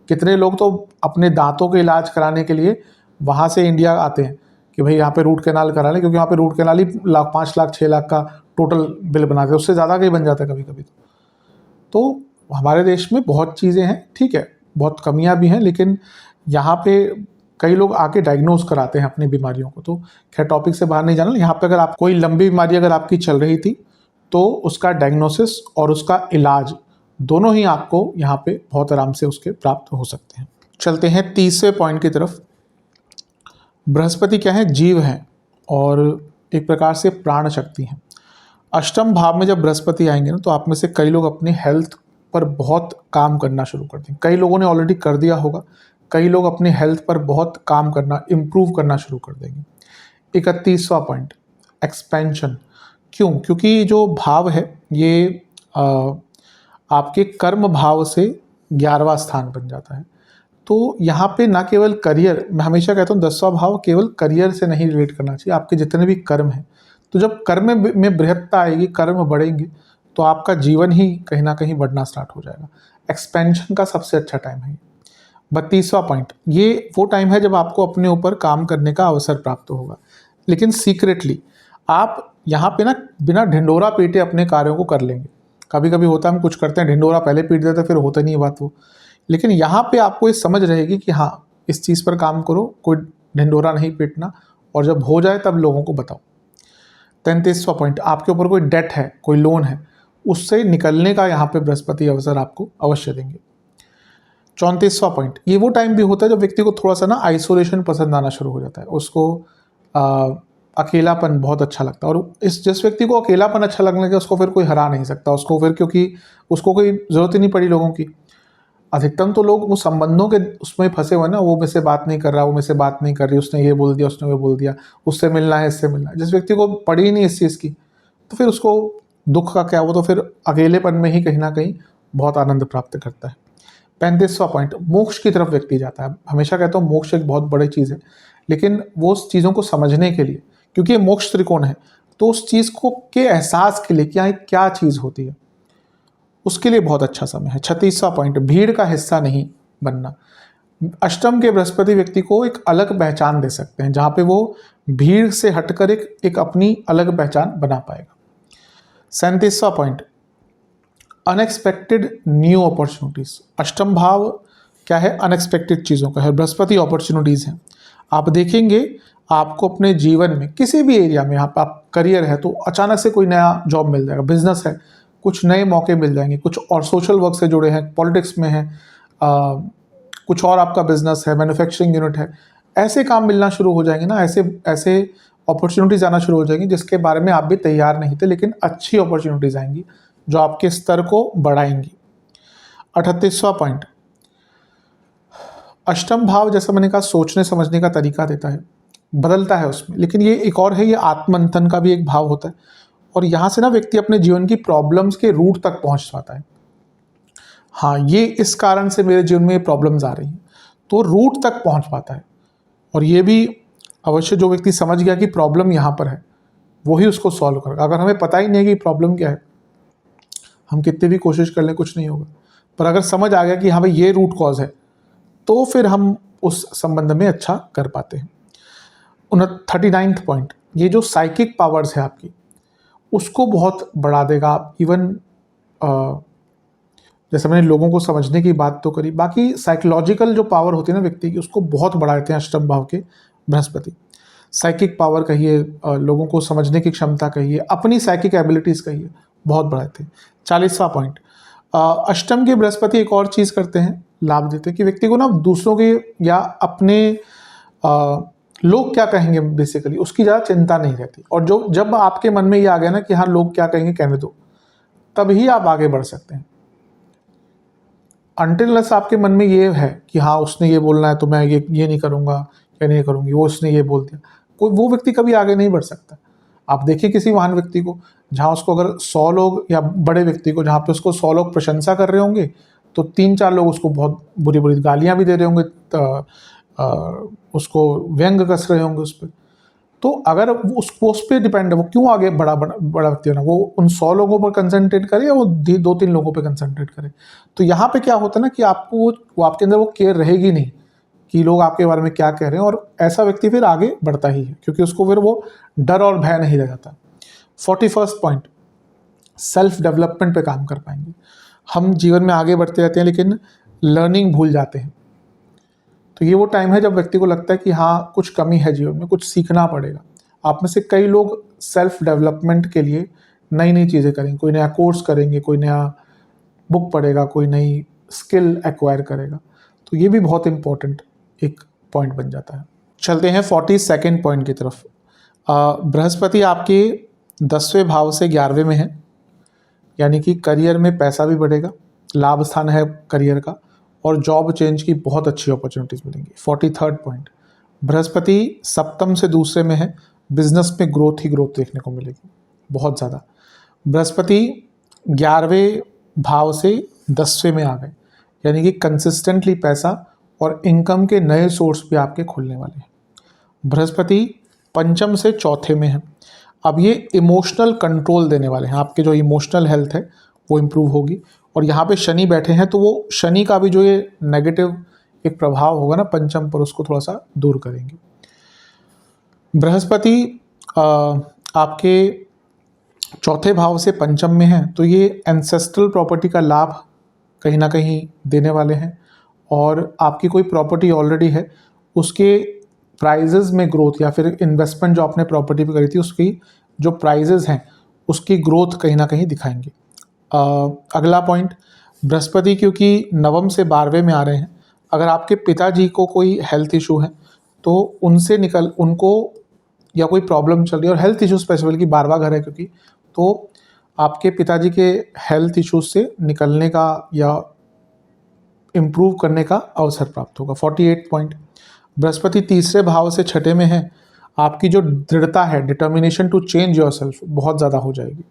कितने लोग तो अपने दांतों के इलाज कराने के लिए वहाँ से इंडिया आते हैं कि भाई यहाँ पे रूट कैनाल करा लें, क्योंकि यहाँ पे रूट कैनाल ही 5 लाख 6 लाख का टोटल बिल बनाते हैं, उससे ज़्यादा का ही बन जाता है कभी कभी। तो हमारे देश में बहुत चीज़ें हैं, ठीक है, बहुत कमियां भी हैं, लेकिन यहाँ पे कई लोग आके डायग्नोज कराते हैं अपनी बीमारियों को। तो खैर टॉपिक से बाहर नहीं जाना, यहाँ पे अगर आप कोई लंबी बीमारी अगर आपकी चल रही थी तो उसका डायग्नोसिस और उसका इलाज दोनों ही आपको यहाँ पे बहुत आराम से उसके प्राप्त हो सकते हैं। चलते हैं 30वें पॉइंट की तरफ। बृहस्पति क्या है, जीव है और एक प्रकार से प्राण शक्ति है। अष्टम भाव में जब बृहस्पति आएंगे ना, तो आप में से कई लोग अपने हेल्थ पर बहुत काम करना शुरू कर देंगे। कई लोगों ने ऑलरेडी कर दिया होगा, कई लोग अपनी हेल्थ पर बहुत काम करना, इम्प्रूव करना शुरू कर देंगे। 31वां पॉइंट, एक्सपेंशन। क्यों? क्योंकि जो भाव है ये आपके कर्म भाव से 11वां स्थान बन जाता है। तो यहाँ पे ना केवल करियर, मैं हमेशा कहता हूँ 10वां भाव केवल करियर से नहीं रिलेट करना चाहिए, आपके जितने भी कर्म हैं। तो जब कर्म में बृहत्ता आएगी, कर्म बढ़ेंगे, तो आपका जीवन ही कहीं ना कहीं बढ़ना स्टार्ट हो जाएगा। एक्सपेंशन का सबसे अच्छा टाइम है। 32वां पॉइंट, ये वो टाइम है जब आपको अपने ऊपर काम करने का अवसर प्राप्त होगा, लेकिन सीक्रेटली। आप यहाँ पे ना बिना ढिंडोरा पीटे अपने कार्यों को कर लेंगे। कभी कभी होता है हम कुछ करते हैं, ढिंडोरा पहले पीट देते हैं, फिर होता नहीं है बात वो। लेकिन यहाँ पे आपको ये समझ रहेगी कि हाँ, इस चीज़ पर काम करो, कोई ढिंडोरा नहीं पीटना, और जब हो जाए तब लोगों को बताओ। 33वां पॉइंट, आपके ऊपर कोई डेट है, कोई लोन है, उससे निकलने का यहाँ पे बृहस्पति अवसर आपको अवश्य देंगे। 34वां पॉइंट, ये वो टाइम भी होता है जब व्यक्ति को थोड़ा सा ना आइसोलेशन पसंद आना शुरू हो जाता है, उसको अकेलापन बहुत अच्छा लगता है। और जिस व्यक्ति को अकेलापन अच्छा लगने लगे, उसको फिर कोई हरा नहीं सकता उसको फिर, क्योंकि उसको कोई ज़रूरत ही नहीं पड़ी लोगों की। अधिकतम तो लोग वो संबंधों के उसमें फंसे हुए ना, वो मेरे से बात नहीं कर रहा, वो मेरे से बात नहीं कर रही, उसने ये बोल दिया, उसने वो बोल दिया, उससे मिलना है, इससे मिलना है। जिस व्यक्ति को पड़ी ही नहीं इस चीज़ की, तो फिर उसको दुख का क्या, वो तो फिर अकेलेपन में ही कहीं ना कहीं बहुत आनंद प्राप्त करता है। 35वां पॉइंट, मोक्ष की तरफ व्यक्ति जाता है। हमेशा कहता हूँ मोक्ष एक बहुत बड़ी चीज़ है, लेकिन वो उस चीज़ों को समझने के लिए, क्योंकि ये मोक्ष त्रिकोण है, तो उस चीज़ को के एहसास के लिए क्या चीज़ होती है, उसके लिए बहुत अच्छा समय है। 36वां पॉइंट, भीड़ का हिस्सा नहीं बनना। अष्टम के बृहस्पति व्यक्ति को एक अलग पहचान दे सकते हैं, जहाँ पे वो भीड़ से हटकर एक अपनी अलग पहचान बना पाएगा। 37वां पॉइंट, अनएक्सपेक्टेड न्यू अपॉर्चुनिटीज़। अष्टम भाव क्या है? अनएक्सपेक्टेड चीज़ों का है, बृहस्पति अपॉर्चुनिटीज़ हैं। आप देखेंगे आपको अपने जीवन में किसी भी एरिया में, यहाँ पर आप करियर है तो अचानक से कोई नया जॉब मिल जाएगा, बिजनेस है कुछ नए मौके मिल जाएंगे, कुछ और सोशल वर्क से जुड़े हैं, पॉलिटिक्स में है, कुछ और आपका बिजनेस है, मैन्युफैक्चरिंग यूनिट है, ऐसे काम मिलना शुरू हो जाएंगे ना, ऐसे ऐसे अपॉर्चुनिटीज़ आना शुरू हो जाएंगी जिसके बारे में आप भी तैयार नहीं थे, लेकिन अच्छी अपॉर्चुनिटीज़ आएंगी जो आपके स्तर को बढ़ाएंगी। 38वां पॉइंट, अष्टम भाव जैसा मैंने कहा सोचने समझने का तरीका देता है, बदलता है उसमें, लेकिन ये एक और है, ये आत्ममंथन का भी एक भाव होता है, और यहाँ से ना व्यक्ति अपने जीवन की प्रॉब्लम्स के रूट तक पहुँच पाता है। हाँ, ये इस कारण से मेरे जीवन में ये प्रॉब्लम्स आ रही हैं, तो रूट तक पहुँच पाता है। और ये भी अवश्य जो व्यक्ति समझ गया कि प्रॉब्लम यहाँ पर है, वही उसको सॉल्व करेगा। अगर हमें पता ही नहीं है कि प्रॉब्लम क्या है, हम कितनी भी कोशिश कर लें कुछ नहीं होगा। पर अगर समझ आ गया कि हाँ भाई ये रूट कॉज है, तो फिर हम उस संबंध में अच्छा कर पाते हैं। 39वां पॉइंट, ये जो साइकिक पावर्स है आपकी, उसको बहुत बढ़ा देगा। आप इवन जैसे मैंने लोगों को समझने की बात तो करी, बाकी साइकोलॉजिकल जो पावर होती है ना व्यक्ति की, उसको बहुत बढ़ा देते हैं अष्टम भाव के बृहस्पति। साइकिक पावर कहिए, लोगों को समझने की क्षमता कहिए, अपनी साइकिक एबिलिटीज़ कहिए, बहुत बढ़ाते हैं। 40वां पॉइंट, अष्टम के बृहस्पति एक और चीज़ करते हैं, लाभ देते हैं कि व्यक्ति को ना दूसरों के या अपने लोग क्या कहेंगे बेसिकली उसकी ज़्यादा चिंता नहीं रहती। और जब आपके मन में ये आ गया ना कि हाँ लोग क्या कहेंगे कहने दो, तभी आप आगे बढ़ सकते हैं। अनटिल आपके मन में ये है कि हाँ उसने ये बोलना है तो मैं ये नहीं करूँगा या नहीं करूँगी, वो उसने ये बोल दिया, वो व्यक्ति कभी आगे नहीं बढ़ सकता। आप देखिए किसी महान व्यक्ति को, जहाँ उसको अगर 100 लोग, या बड़े व्यक्ति को जहाँ पे उसको 100 लोग प्रशंसा कर रहे होंगे, तो 3-4 लोग उसको बहुत बुरी बुरी गालियाँ भी दे रहे होंगे, उसको व्यंग कस रहे होंगे उस पर। तो अगर उस पर डिपेंड है वो क्यों आगे बड़ा व्यक्ति होना, वो उन 100 लोगों पर कंसंट्रेट करे या वो 2-3 लोगों पर कंसंट्रेट करे। तो यहाँ पे क्या होता है ना कि आपको वो आपके अंदर वो केयर रहेगी नहीं कि लोग आपके बारे में क्या कह रहे हैं, और ऐसा व्यक्ति फिर आगे बढ़ता ही है क्योंकि उसको फिर वो डर और भय नहीं रह जाता। 41वां पॉइंट, सेल्फ डेवलपमेंट पे काम कर पाएंगे। हम जीवन में आगे बढ़ते रहते हैं लेकिन लर्निंग भूल जाते हैं, तो ये वो टाइम है जब व्यक्ति को लगता है कि हाँ कुछ कमी है जीवन में, कुछ सीखना पड़ेगा। आप में से कई लोग सेल्फ डेवलपमेंट के लिए नई नई चीज़ें करेंगे, कोई नया कोर्स करेंगे, कोई नया बुक पढ़ेगा, कोई नई स्किल एक्वायर करेगा। तो ये भी बहुत इंपॉर्टेंट एक पॉइंट बन जाता है। चलते हैं 42वां पॉइंट की तरफ। बृहस्पति आपके 10वें भाव से 11वें में है, यानी कि करियर में पैसा भी बढ़ेगा, लाभ स्थान है करियर का, और जॉब चेंज की बहुत अच्छी अपॉर्चुनिटीज़ मिलेंगी। 43rd पॉइंट, बृहस्पति सप्तम से दूसरे में है, बिजनेस में ग्रोथ ही ग्रोथ देखने को मिलेगी बहुत ज़्यादा। बृहस्पति 11वें भाव से 10वें में आ गए, यानी कि कंसिस्टेंटली पैसा और इनकम के नए सोर्स भी आपके खुलने वाले हैं। बृहस्पति पंचम से चौथे में है, अब ये इमोशनल कंट्रोल देने वाले हैं, आपके जो इमोशनल हेल्थ है वो इम्प्रूव होगी। और यहाँ पे शनि बैठे हैं तो वो शनि का भी जो ये नेगेटिव एक प्रभाव होगा ना पंचम पर, उसको थोड़ा सा दूर करेंगे। बृहस्पति आपके चौथे भाव से पंचम में है, तो ये एंसेस्ट्रल प्रॉपर्टी का लाभ कहीं ना कहीं देने वाले हैं, और आपकी कोई प्रॉपर्टी ऑलरेडी है उसके प्राइजेज़ में ग्रोथ, या फिर इन्वेस्टमेंट जो आपने प्रॉपर्टी पे करी थी उसकी जो प्राइजेज़ हैं उसकी ग्रोथ कहीं ना कहीं दिखाएंगे। अगला पॉइंट, बृहस्पति क्योंकि नवम से 12वें में आ रहे हैं, अगर आपके पिताजी को कोई हेल्थ इशू है तो उनको या कोई प्रॉब्लम चल रही है, और हेल्थ इशू स्पेसिफिकली 12वां घर है क्योंकि, तो आपके पिताजी के हेल्थ इश्यूज से निकलने का या इम्प्रूव करने का अवसर प्राप्त होगा। 48 पॉइंट, बृहस्पति तीसरे भाव से छठे में है, आपकी जो दृढ़ता है, डिटर्मिनेशन टू चेंज योरसेल्फ बहुत ज़्यादा हो जाएगी।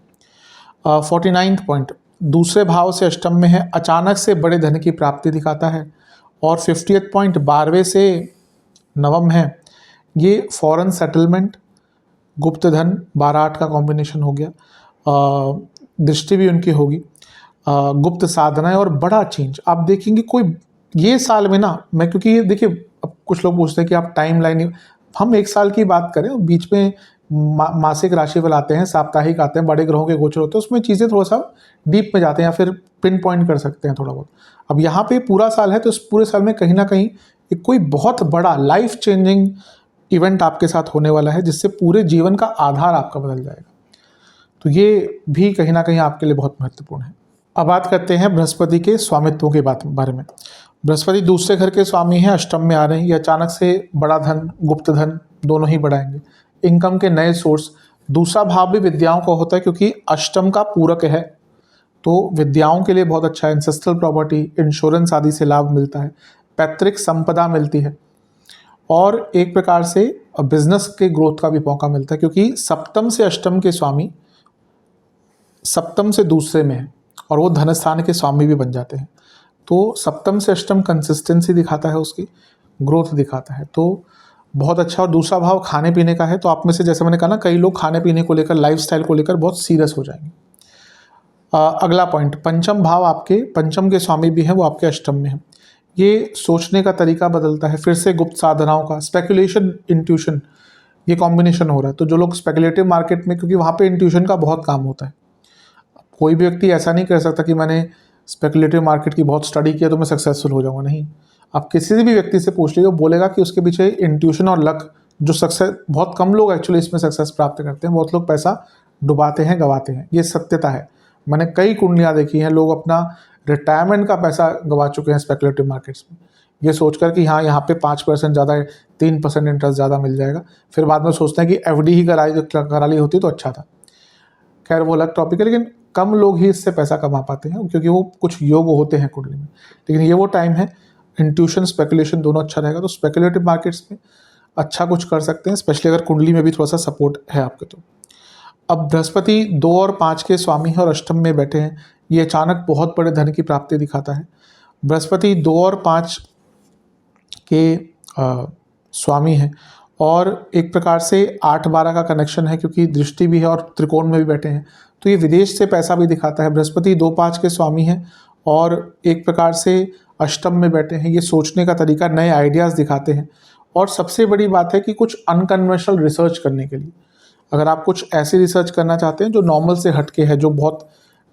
49 पॉइंट, दूसरे भाव से अष्टम में है, अचानक से बड़े धन की प्राप्ति दिखाता है। और 50th पॉइंट 12वें से नवम है, ये फॉरेन सेटलमेंट, गुप्त धन, 12-8 का कॉम्बिनेशन हो गया, दृष्टि भी उनकी होगी, गुप्त साधनाएं और बड़ा चेंज आप देखेंगे। कोई ये साल में ना, मैं क्योंकि ये देखिए, अब कुछ लोग पूछते हैं कि आप टाइम लाइन, हम एक साल की बात करें, बीच में मासिक राशिफल आते हैं, साप्ताहिक आते हैं, बड़े ग्रहों के गोचर होते हैं, उसमें चीज़ें थोड़ा सा डीप में जाते हैं या फिर पिन पॉइंट कर सकते हैं थोड़ा बहुत। अब यहाँ पे पूरा साल है तो इस पूरे साल में कहीं ना कहीं एक कोई बहुत बड़ा लाइफ चेंजिंग इवेंट आपके साथ होने वाला है, जिससे पूरे जीवन का आधार आपका बदल जाएगा। तो ये भी कहीं ना कहीं आपके लिए बहुत महत्वपूर्ण है। अब बात करते हैं बृहस्पति के स्वामित्वों के बारे में। बृहस्पति दूसरे घर के स्वामी हैं, अष्टम में आ रहे हैं, ये अचानक से बड़ा धन, गुप्त धन दोनों ही बढ़ाएंगे, इनकम के नए सोर्स। दूसरा भाव भी विद्याओं का होता है क्योंकि अष्टम का पूरक है, तो विद्याओं के लिए बहुत अच्छा है। एंसेस्ट्रल प्रॉपर्टी, इंश्योरेंस आदि से लाभ मिलता है, पैतृक संपदा मिलती है, और एक प्रकार से बिजनेस के ग्रोथ का भी मौका मिलता है, क्योंकि सप्तम से अष्टम के स्वामी सप्तम से दूसरे में है और वो धन स्थान के स्वामी भी बन जाते हैं। तो सप्तम से अष्टम कंसिस्टेंसी दिखाता है, उसकी ग्रोथ दिखाता है, तो बहुत अच्छा। और दूसरा भाव खाने पीने का है, तो आप में से जैसे मैंने कहा ना, कई लोग खाने पीने को लेकर, लाइफस्टाइल को लेकर बहुत सीरियस हो जाएंगे। अगला पॉइंट, पंचम भाव आपके पंचम के स्वामी भी हैं, वो आपके अष्टम में है। ये सोचने का तरीका बदलता है, फिर से गुप्त साधनाओं का, स्पेकुलेशन, इंट्यूशन, ये कॉम्बिनेशन हो रहा है। तो जो लोग स्पेकुलेटिव मार्केट में, क्योंकि वहाँ पे इंट्यूशन का बहुत काम होता है, कोई भी व्यक्ति ऐसा नहीं कर सकता कि मैंने स्पेकुलेटिव मार्केट की बहुत स्टडी किया तो मैं सक्सेसफुल हो जाऊँगा, नहीं। आप किसी भी व्यक्ति से पूछ लीजिए, वो बोलेगा कि उसके पीछे इंट्यूशन और लक, जो सक्सेस, बहुत कम लोग एक्चुअली इसमें सक्सेस प्राप्त करते हैं, बहुत लोग पैसा डुबाते हैं, गवाते हैं, ये सत्यता है। मैंने कई कुंडलियाँ देखी हैं, लोग अपना रिटायरमेंट का पैसा गवा चुके हैं स्पेकुलेटिव मार्केट्स में, ये सोचकर कि हाँ यहाँ पे 5% ज़्यादा है, 3% इंटरेस्ट ज़्यादा मिल जाएगा, फिर बाद में सोचते हैं कि FD ही करा ली होती तो अच्छा था। खैर वो अलग टॉपिक है, लेकिन कम लोग ही इससे पैसा कमा पाते हैं क्योंकि वो कुछ योग होते हैं कुंडली में। लेकिन ये वो टाइम है, इंट्यूशन स्पेकुलेशन दोनों अच्छा रहेगा, तो स्पेकुलेटिव मार्केट्स में अच्छा कुछ कर सकते हैं, स्पेशली अगर कुंडली में भी थोड़ा सा सपोर्ट है आपके। तो अब बृहस्पति 2 और 5 के स्वामी हैं और अष्टम में बैठे हैं, ये अचानक बहुत बड़े धन की प्राप्ति दिखाता है। बृहस्पति 2 और 5 के स्वामी हैं, और एक प्रकार से 8-12 का कनेक्शन है क्योंकि दृष्टि भी है और त्रिकोण में भी बैठे हैं, तो ये विदेश से पैसा भी दिखाता है। बृहस्पति 2-5 के स्वामी हैं और एक प्रकार से अष्टम में बैठे हैं, ये सोचने का तरीका, नए आइडियाज़ दिखाते हैं। और सबसे बड़ी बात है कि कुछ अनकन्वेंशनल रिसर्च करने के लिए, अगर आप कुछ ऐसी रिसर्च करना चाहते हैं जो नॉर्मल से हटके है, जो बहुत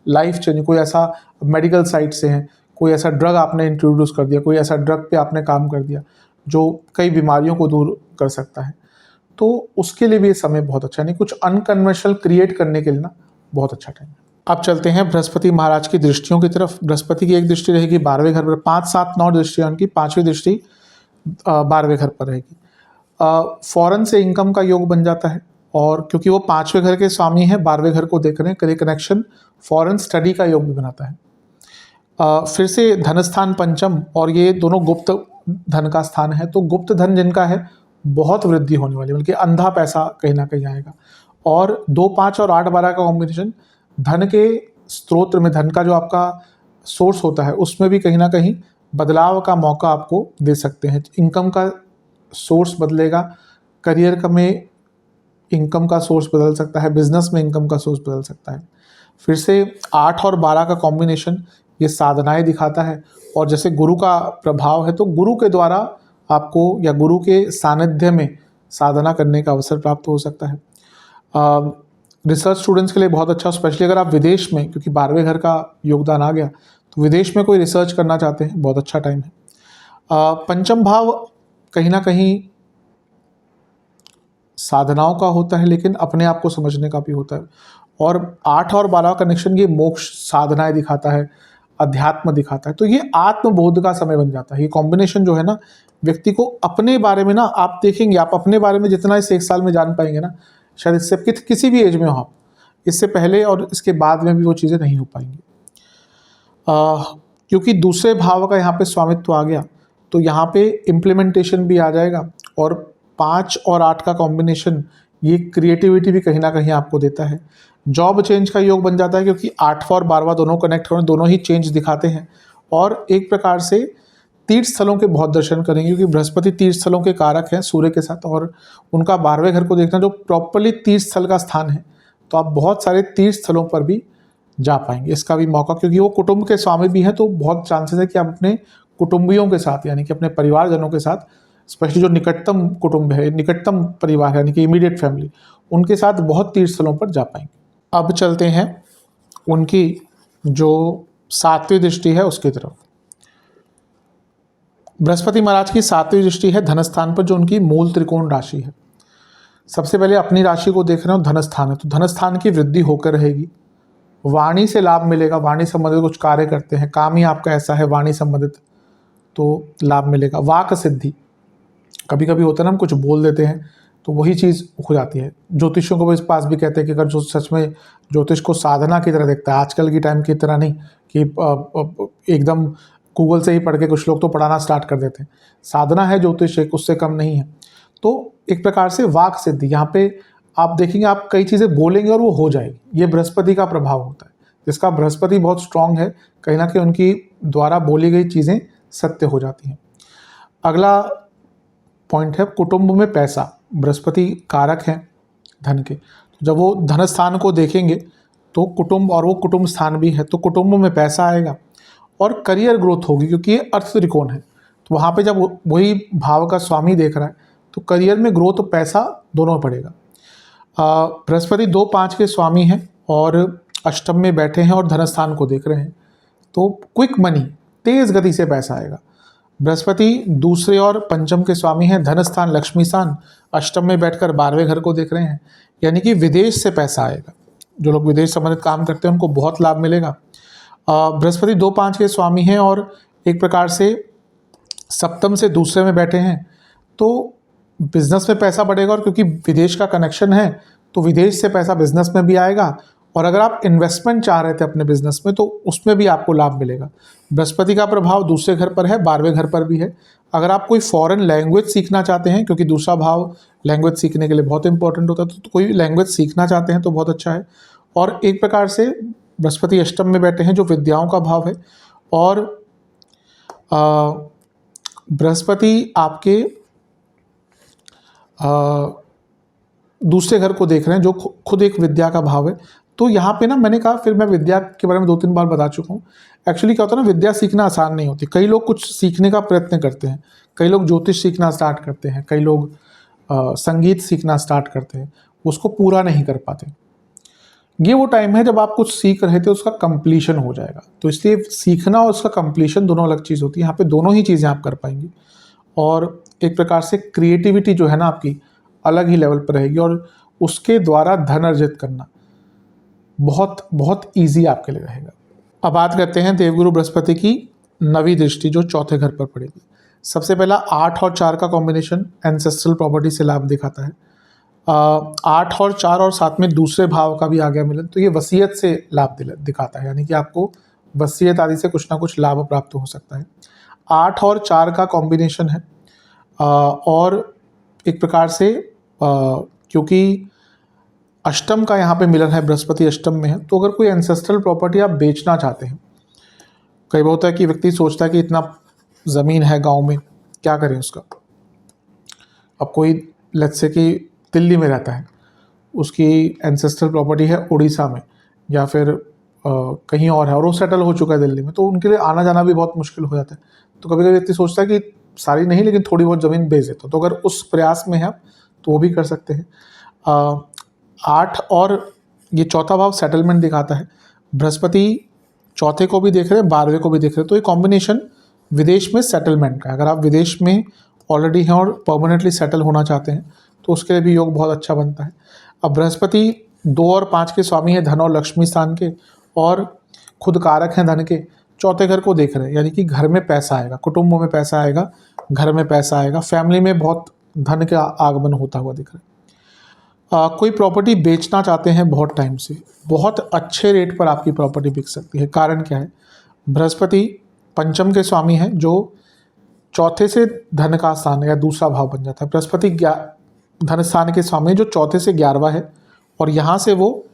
लाइफ चेंज, कोई ऐसा मेडिकल साइड से है, कोई ऐसा ड्रग आपने इंट्रोड्यूस कर दिया, कोई ऐसा ड्रग पे आपने काम कर दिया जो कई बीमारियों को दूर कर सकता है, तो उसके लिए भी ये समय बहुत अच्छा है। नहीं, कुछ अनकन्वेंशनल क्रिएट करने के लिए ना बहुत अच्छा टाइम है। अब चलते हैं बृहस्पति महाराज की दृष्टियों की तरफ। बृहस्पति की एक दृष्टि रहेगी 12वें घर पर, 5, 7, 9 दृष्टियाँ उनकी, 5वीं दृष्टि 12वें घर पर रहेगी। फॉरेन से इनकम का योग बन जाता है, और क्योंकि वो 5वें घर के स्वामी हैं, 12वें घर को देख रहे हैं, करियर कनेक्शन, फॉरेन स्टडी का योग भी बनाता है। फिर से धन स्थान पंचम और ये दोनों गुप्त धन का स्थान है, तो गुप्त धन जिनका है बहुत वृद्धि होने वाली है, बल्कि अंधा पैसा कहीं ना कहीं आएगा। और 2, 5 और 8, 12 का कॉम्बिनेशन धन के स्रोत में, धन का जो आपका सोर्स होता है उसमें भी कहीं ना कहीं बदलाव का मौका आपको दे सकते हैं। इनकम का सोर्स बदलेगा, करियर का में इनकम का सोर्स बदल सकता है, बिजनेस में इनकम का सोर्स बदल सकता है। फिर से 8 और 12 का कॉम्बिनेशन ये साधनाएं दिखाता है, और जैसे गुरु का प्रभाव है तो गुरु के द्वारा आपको या गुरु के सानिध्य में साधना करने का अवसर प्राप्त हो सकता है। रिसर्च स्टूडेंट्स के लिए बहुत अच्छा, स्पेशली अगर आप विदेश में, क्योंकि 12वें घर का योगदान आ गया, तो विदेश में कोई रिसर्च करना चाहते हैं बहुत अच्छा टाइम है। पंचम भाव कहीं ना कहीं साधनाओं का होता है, लेकिन अपने आप को समझने का भी होता है। और 8 और 12 कनेक्शन ये मोक्ष साधनाएं दिखाता है, अध्यात्म दिखाता है, तो ये आत्मबोध का समय बन जाता है। ये कॉम्बिनेशन जो है ना, व्यक्ति को अपने बारे में ना, आप देखेंगे आप अपने बारे में जितना इस 1 साल में जान पाएंगे ना, शायद इससे किसी भी एज में हो आप, इससे पहले और इसके बाद में भी वो चीज़ें नहीं हो पाएंगी। क्योंकि दूसरे भाव का यहाँ पे स्वामित्व आ गया, तो यहाँ पे इम्प्लीमेंटेशन भी आ जाएगा। और 5 और 8 का कॉम्बिनेशन ये क्रिएटिविटी भी कहीं ना कहीं आपको देता है। जॉब चेंज का योग बन जाता है, क्योंकि 8वां और 12वां दोनों कनेक्ट हो रहे हैं, दोनों ही चेंज दिखाते हैं। और एक प्रकार से तीर्थ स्थलों के बहुत दर्शन करेंगे, क्योंकि बृहस्पति तीर्थ स्थलों के कारक हैं सूर्य के साथ, और उनका 12वें घर को देखना जो प्रॉपरली तीर्थ स्थल का स्थान है, तो आप बहुत सारे तीर्थ स्थलों पर भी जा पाएंगे। इसका भी मौका, क्योंकि वो कुटुंब के स्वामी भी हैं, तो बहुत चांसेस है कि आप अपने कुटुंबियों के साथ, यानी कि अपने परिवारजनों के साथ, स्पेशली जो निकटतम कुटुंब है, निकटतम परिवार यानी कि इमीडिएट फैमिली, उनके साथ बहुत तीर्थ स्थलों पर जा पाएंगे। अब चलते हैं उनकी जो 7वीं दृष्टि है उसकी तरफ। बृहस्पति महाराज की 7वीं दृष्टि है धनस्थान पर, जो उनकी मूल त्रिकोण राशि है। सबसे पहले अपनी राशि को देख रहे हो, धनस्थान है, तो धनस्थान की वृद्धि होकर रहेगी। वाणी से लाभ मिलेगा, वाणी संबंधित कुछ कार्य करते हैं, काम ही आपका ऐसा है वाणी संबंधित, तो लाभ मिलेगा। वाक सिद्धि, कभी कभी होता है ना, हम कुछ बोल देते हैं तो वही चीज़ हो जाती है। ज्योतिषियों को भी इस पास भी कहते हैं कि अगर जो सच में ज्योतिष को साधना की तरह देखता है, आजकल की टाइम की तरह नहीं कि एकदम गूगल से ही पढ़ के कुछ लोग तो पढ़ाना स्टार्ट कर देते हैं। साधना है ज्योतिष, एक उससे कम नहीं है। तो एक प्रकार से वाक सिद्धि, यहाँ पे आप देखेंगे आप कई चीज़ें बोलेंगे और वो हो जाएगी, ये बृहस्पति का प्रभाव होता है, जिसका बृहस्पति बहुत स्ट्रांग है, कहीं ना कहीं उनकी द्वारा बोली गई चीज़ें सत्य हो जाती हैं। अगला पॉइंट है कुटुंब में पैसा। बृहस्पति कारक हैं धन के, तो जब वो धन स्थान को देखेंगे तो कुटुंब, और वो कुटुंब स्थान भी है, तो कुटुंब में पैसा आएगा और करियर ग्रोथ होगी, क्योंकि ये अर्थ त्रिकोण है। तो वहाँ पे जब वही भाव का स्वामी देख रहा है तो करियर में ग्रोथ और पैसा दोनों पड़ेगा। बृहस्पति 2, 5 के स्वामी हैं और अष्टम में बैठे हैं और धन स्थान को देख रहे हैं, तो क्विक मनी, तेज़ गति से पैसा आएगा। बृहस्पति दूसरे और पंचम के स्वामी हैं, धन स्थान लक्ष्मी स्थान, अष्टम में बैठकर 12वें घर को देख रहे हैं, यानी कि विदेश से पैसा आएगा। जो लोग विदेश संबंधित काम करते हैं उनको बहुत लाभ मिलेगा। बृहस्पति 2, 5 के स्वामी हैं और एक प्रकार से सप्तम से दूसरे में बैठे हैं, तो बिजनेस में पैसा बढ़ेगा, और क्योंकि विदेश का कनेक्शन है तो विदेश से पैसा बिजनेस में भी आएगा। और अगर आप इन्वेस्टमेंट चाह रहे थे अपने बिजनेस में तो उसमें भी आपको लाभ मिलेगा। बृहस्पति का प्रभाव दूसरे घर पर है, 12वें घर पर भी है। अगर आप कोई फॉरेन लैंग्वेज सीखना चाहते हैं, क्योंकि दूसरा भाव लैंग्वेज सीखने के लिए बहुत इंपॉर्टेंट होता है, तो कोई लैंग्वेज सीखना चाहते हैं तो बहुत अच्छा है। और एक प्रकार से बृहस्पति अष्टम में बैठे हैं जो विद्याओं का भाव है, और बृहस्पति आपके दूसरे घर को देख रहे हैं जो खुद एक विद्या का भाव है। तो यहाँ पे ना मैंने कहा, फिर मैं विद्या के बारे में 2-3 बार बता चुका हूँ। एक्चुअली क्या होता है ना, विद्या सीखना आसान नहीं होती। कई लोग कुछ सीखने का प्रयत्न करते हैं, कई लोग ज्योतिष सीखना स्टार्ट करते हैं, कई लोग संगीत सीखना स्टार्ट करते हैं, उसको पूरा नहीं कर पाते। ये वो टाइम है जब आप कुछ सीख रहे थे उसका कंप्लीशन हो जाएगा, तो इसलिए सीखना और उसका कंप्लीशन दोनों अलग चीज़ होती है। यहाँ पे दोनों ही चीज़ें आप कर पाएंगे, और एक प्रकार से क्रिएटिविटी जो है ना आपकी अलग ही लेवल पर रहेगी, और उसके द्वारा धन अर्जित करना बहुत बहुत ईजी आपके लिए रहेगा। अब बात करते हैं देवगुरु बृहस्पति की 9वीं दृष्टि जो चौथे घर पर पड़ेगी। सबसे पहला 8 और 4 का कॉम्बिनेशन एंसेस्ट्रल प्रॉपर्टी से लाभ दिखाता है। 8 और 4 और साथ में दूसरे भाव का भी आ गया मिलन, तो ये वसीयत से लाभ दिखाता है, यानी कि आपको वसीयत आदि से कुछ ना कुछ लाभ प्राप्त हो सकता है। 8 और 4 का कॉम्बिनेशन है और एक प्रकार से क्योंकि अष्टम का यहाँ पे मिलन है, बृहस्पति अष्टम में है, तो अगर कोई एंसेस्ट्रल प्रॉपर्टी आप बेचना चाहते हैं, कई बार होता है कि व्यक्ति सोचता है कि इतना ज़मीन है गांव में, क्या करें उसका। अब कोई लेट्स से कि दिल्ली में रहता है, उसकी एंसेस्ट्रल प्रॉपर्टी है उड़ीसा में या फिर कहीं और है और वो सेटल हो चुका है दिल्ली में, तो उनके लिए आना जाना भी बहुत मुश्किल हो जाता है। तो कभी कभी व्यक्ति सोचता है कि सारी नहीं लेकिन थोड़ी बहुत ज़मीन बेच देता हूँ, तो अगर उस प्रयास में है आप तो वो भी कर सकते हैं। 8 और ये चौथा भाव सेटलमेंट दिखाता है। बृहस्पति चौथे को भी देख रहे हैं, 12वें को भी देख रहे हैं, तो ये कॉम्बिनेशन विदेश में सेटलमेंट का है। अगर आप विदेश में ऑलरेडी हैं और परमानेंटली सेटल होना चाहते हैं तो उसके लिए भी योग बहुत अच्छा बनता है। अब बृहस्पति 2 और 5 के स्वामी हैं, धन और लक्ष्मी स्थान के, और खुद कारक हैं धन के। चौथे घर को देख रहे हैं, यानी कि घर में पैसा आएगा, कुटुंबों में पैसा आएगा, घर में पैसा आएगा, फैमिली में बहुत धन का आगमन होता हुआ दिख रहा है। कोई प्रॉपर्टी बेचना चाहते हैं बहुत टाइम से, बहुत अच्छे रेट पर आपकी प्रॉपर्टी बिक सकती है। कारण क्या है? बृहस्पति पंचम के स्वामी हैं, जो चौथे से धन का स्थान या दूसरा भाव बन जाता है। बृहस्पति धन स्थान के स्वामी जो चौथे से 11वां है, और यहाँ से वो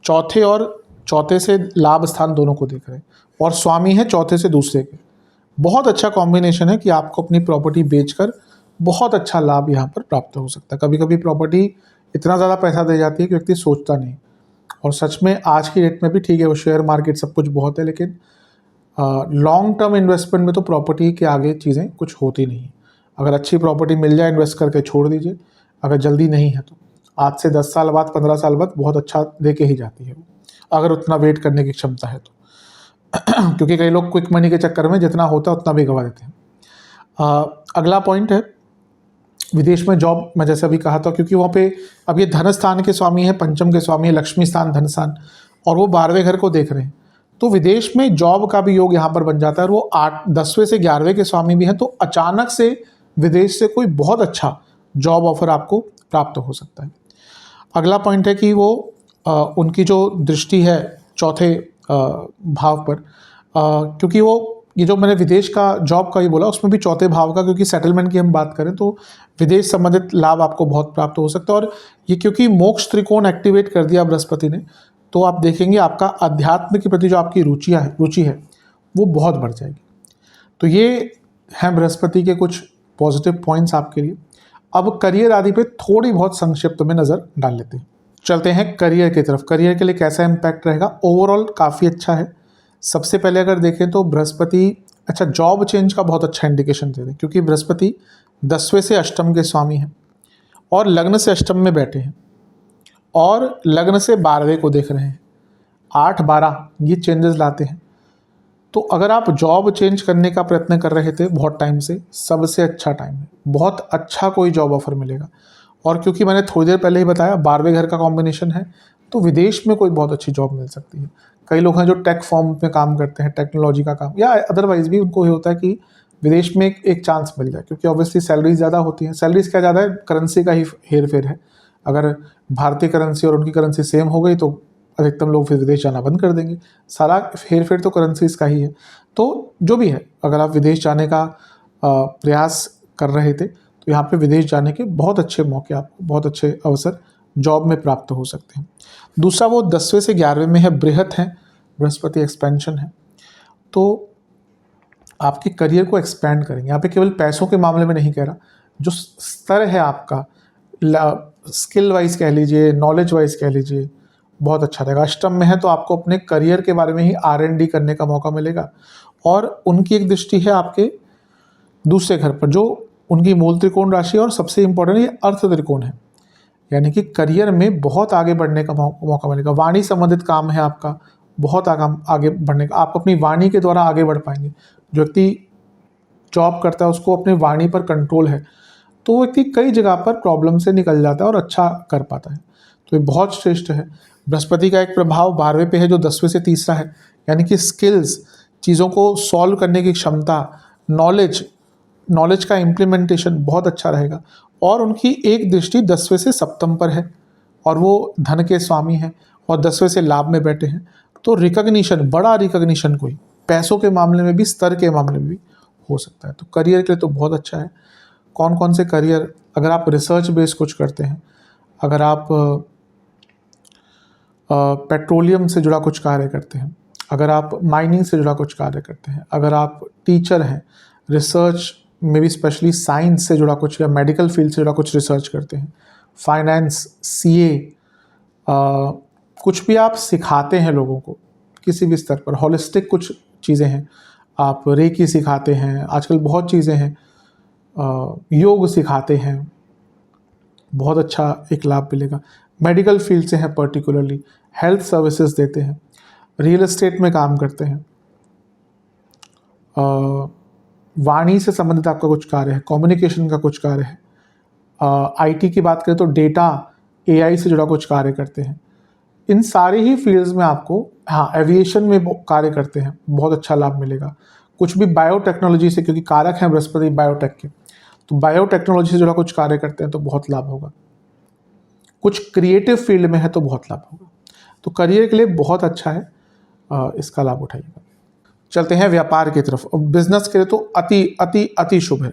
चौथे से लाभ स्थान दोनों को देख रहे हैं, और स्वामी है चौथे से दूसरे के। बहुत अच्छा कॉम्बिनेशन है कि आपको अपनी प्रॉपर्टी बेचकर बहुत अच्छा लाभ यहाँ पर प्राप्त हो सकता है। कभी कभी प्रॉपर्टी इतना ज़्यादा पैसा दे जाती है कि व्यक्ति सोचता नहीं, और सच में आज की डेट में भी ठीक है, वो शेयर मार्केट सब कुछ बहुत है, लेकिन लॉन्ग टर्म इन्वेस्टमेंट में तो प्रॉपर्टी के आगे चीज़ें कुछ होती नहीं। अगर अच्छी प्रॉपर्टी मिल जाए इन्वेस्ट करके छोड़ दीजिए, अगर जल्दी नहीं है तो आज से 10 साल बाद 15 साल बाद बहुत अच्छा दे के ही जाती है वो, अगर उतना वेट करने की क्षमता है तो क्योंकि कई लोग क्विक मनी के चक्कर में जितना होता है उतना भी गवा देते हैं। अगला पॉइंट है विदेश में जॉब। मैं जैसे अभी कहा था, क्योंकि वहाँ पे अब ये धन स्थान के स्वामी है, पंचम के स्वामी है, लक्ष्मी स्थान, धन स्थान, और वो 12वें घर को देख रहे हैं, तो विदेश में जॉब का भी योग यहाँ पर बन जाता है। और वो 10वें से 11वें के स्वामी भी हैं, तो अचानक से विदेश से कोई बहुत अच्छा जॉब ऑफर आपको प्राप्त हो सकता है। अगला पॉइंट है कि वो उनकी जो दृष्टि है चौथे भाव पर, क्योंकि वो ये जो मैंने विदेश का जॉब का ही बोला उसमें भी चौथे भाव का, क्योंकि सेटलमेंट की हम बात करें तो विदेश संबंधित लाभ आपको बहुत प्राप्त हो सकता है। और ये क्योंकि मोक्ष त्रिकोण एक्टिवेट कर दिया बृहस्पति ने, तो आप देखेंगे आपका अध्यात्म के प्रति जो आपकी रुचि है वो बहुत बढ़ जाएगी। तो ये हैं बृहस्पति के कुछ पॉजिटिव पॉइंट्स आपके लिए। अब करियर आदि पे थोड़ी बहुत संक्षिप्त में नज़र डाल लेते हैं। चलते हैं करियर की तरफ। करियर के लिए कैसा इम्पैक्ट रहेगा? ओवरऑल काफ़ी अच्छा है। सबसे पहले अगर देखें तो बृहस्पति अच्छा जॉब चेंज का बहुत अच्छा इंडिकेशन दे रहे हैं, क्योंकि बृहस्पति 10वें से अष्टम के स्वामी हैं और लग्न से अष्टम में बैठे हैं और लग्न से 12वें को देख रहे हैं। 8-12 ये चेंजेस लाते हैं। तो अगर आप जॉब चेंज करने का प्रयत्न कर रहे थे बहुत टाइम से, सबसे अच्छा टाइम है, बहुत अच्छा कोई जॉब ऑफर मिलेगा। और क्योंकि मैंने थोड़ी देर पहले ही बताया 12वें घर का कॉम्बिनेशन है, तो विदेश में कोई बहुत अच्छी जॉब मिल सकती है। कई लोग हैं जो टेक फॉर्म में काम करते हैं, टेक्नोलॉजी का काम, या अदरवाइज भी उनको ये होता है कि विदेश में एक चांस मिल जाए, क्योंकि ऑब्वियसली सैलरीज ज़्यादा होती हैं। सैलरीज क्या ज़्यादा है, करेंसी का ही हेर फेर है। अगर भारतीय करेंसी और उनकी करेंसी सेम हो गई तो अधिकतम लोग फिर विदेश जाना बंद कर देंगे। सारा हेर फेर तो करेंसीज का ही है। तो जो भी है, अगर आप विदेश जाने का प्रयास कर रहे थे तो यहाँ पे विदेश जाने के बहुत अच्छे मौके, आपको बहुत अच्छे अवसर जॉब में प्राप्त हो सकते हैं। दूसरा वो 10वें से 11वें में है, बृहत है, बृहस्पति एक्सपेंशन है, तो आपके करियर को एक्सपैंड करेंगे। यहाँ पे केवल पैसों के मामले में नहीं कह रहा, जो स्तर है आपका स्किल वाइज कह लीजिए, नॉलेज वाइज कह लीजिए, बहुत अच्छा रहेगा। अष्टम में है तो आपको अपने करियर के बारे में ही R&D करने का मौका मिलेगा। और उनकी एक दृष्टि है आपके दूसरे घर पर, जो उनकी मूल त्रिकोण राशि, और सबसे इम्पोर्टेंट ये अर्थ त्रिकोण है, यानी कि करियर में बहुत आगे बढ़ने का मौका मिलेगा। वाणी संबंधित काम है आपका, बहुत आगे बढ़ने का, आप अपनी वाणी के द्वारा आगे बढ़ पाएंगे। जो व्यक्ति जॉब करता है उसको अपनी वाणी पर कंट्रोल है, तो वो व्यक्ति कई जगह पर प्रॉब्लम से निकल जाता है और अच्छा कर पाता है। तो ये बहुत श्रेष्ठ है। बृहस्पति का एक प्रभाव 12वें पे है जो 10वें से तीसरा है, यानी कि स्किल्स, चीज़ों को सॉल्व करने की क्षमता, नॉलेज का इम्प्लीमेंटेशन बहुत अच्छा रहेगा। और उनकी एक दृष्टि 10वें से सप्तम पर है और वो धन के स्वामी हैं और 10वें से लाभ में बैठे हैं, तो रिकग्निशन, बड़ा रिकग्निशन कोई पैसों के मामले में भी, स्तर के मामले में भी हो सकता है। तो करियर के लिए तो बहुत अच्छा है। कौन कौन से करियर, अगर आप रिसर्च बेस्ड कुछ करते हैं, अगर आप पेट्रोलियम से जुड़ा कुछ कार्य करते हैं, अगर आप माइनिंग से जुड़ा कुछ कार्य करते हैं, अगर आप टीचर हैं, रिसर्च में भी स्पेशली साइंस से जुड़ा कुछ या मेडिकल फील्ड से जुड़ा कुछ रिसर्च करते हैं, फाइनेंस, सीए, कुछ भी आप सिखाते हैं लोगों को किसी भी स्तर पर, होलिस्टिक कुछ चीज़ें हैं, आप रेकी सिखाते हैं, आजकल बहुत चीज़ें हैं, योग सिखाते हैं, बहुत अच्छा एक लाभ मिलेगा। मेडिकल फील्ड से हैं, पर्टिकुलरली हेल्थ सर्विसेज देते हैं, रियल एस्टेट में काम करते हैं, वाणी से संबंधित आपका कुछ कार्य है, कम्युनिकेशन का कुछ कार्य है, आईटी की बात करें तो डेटा, एआई से जुड़ा कुछ कार्य करते हैं, इन सारे ही फील्ड्स में आपको, हाँ एविएशन में कार्य करते हैं, बहुत अच्छा लाभ मिलेगा। कुछ भी बायोटेक्नोलॉजी से, क्योंकि कारक हैं बृहस्पति बायोटेक के, तो बायोटेक्नोलॉजी से जुड़ा कुछ कार्य करते हैं तो बहुत लाभ होगा। कुछ क्रिएटिव फील्ड में है तो बहुत लाभ होगा। तो करियर के लिए बहुत अच्छा है, इसका लाभ उठाइएगा। चलते हैं व्यापार की तरफ। और बिजनेस के लिए तो अति अति अति शुभ है।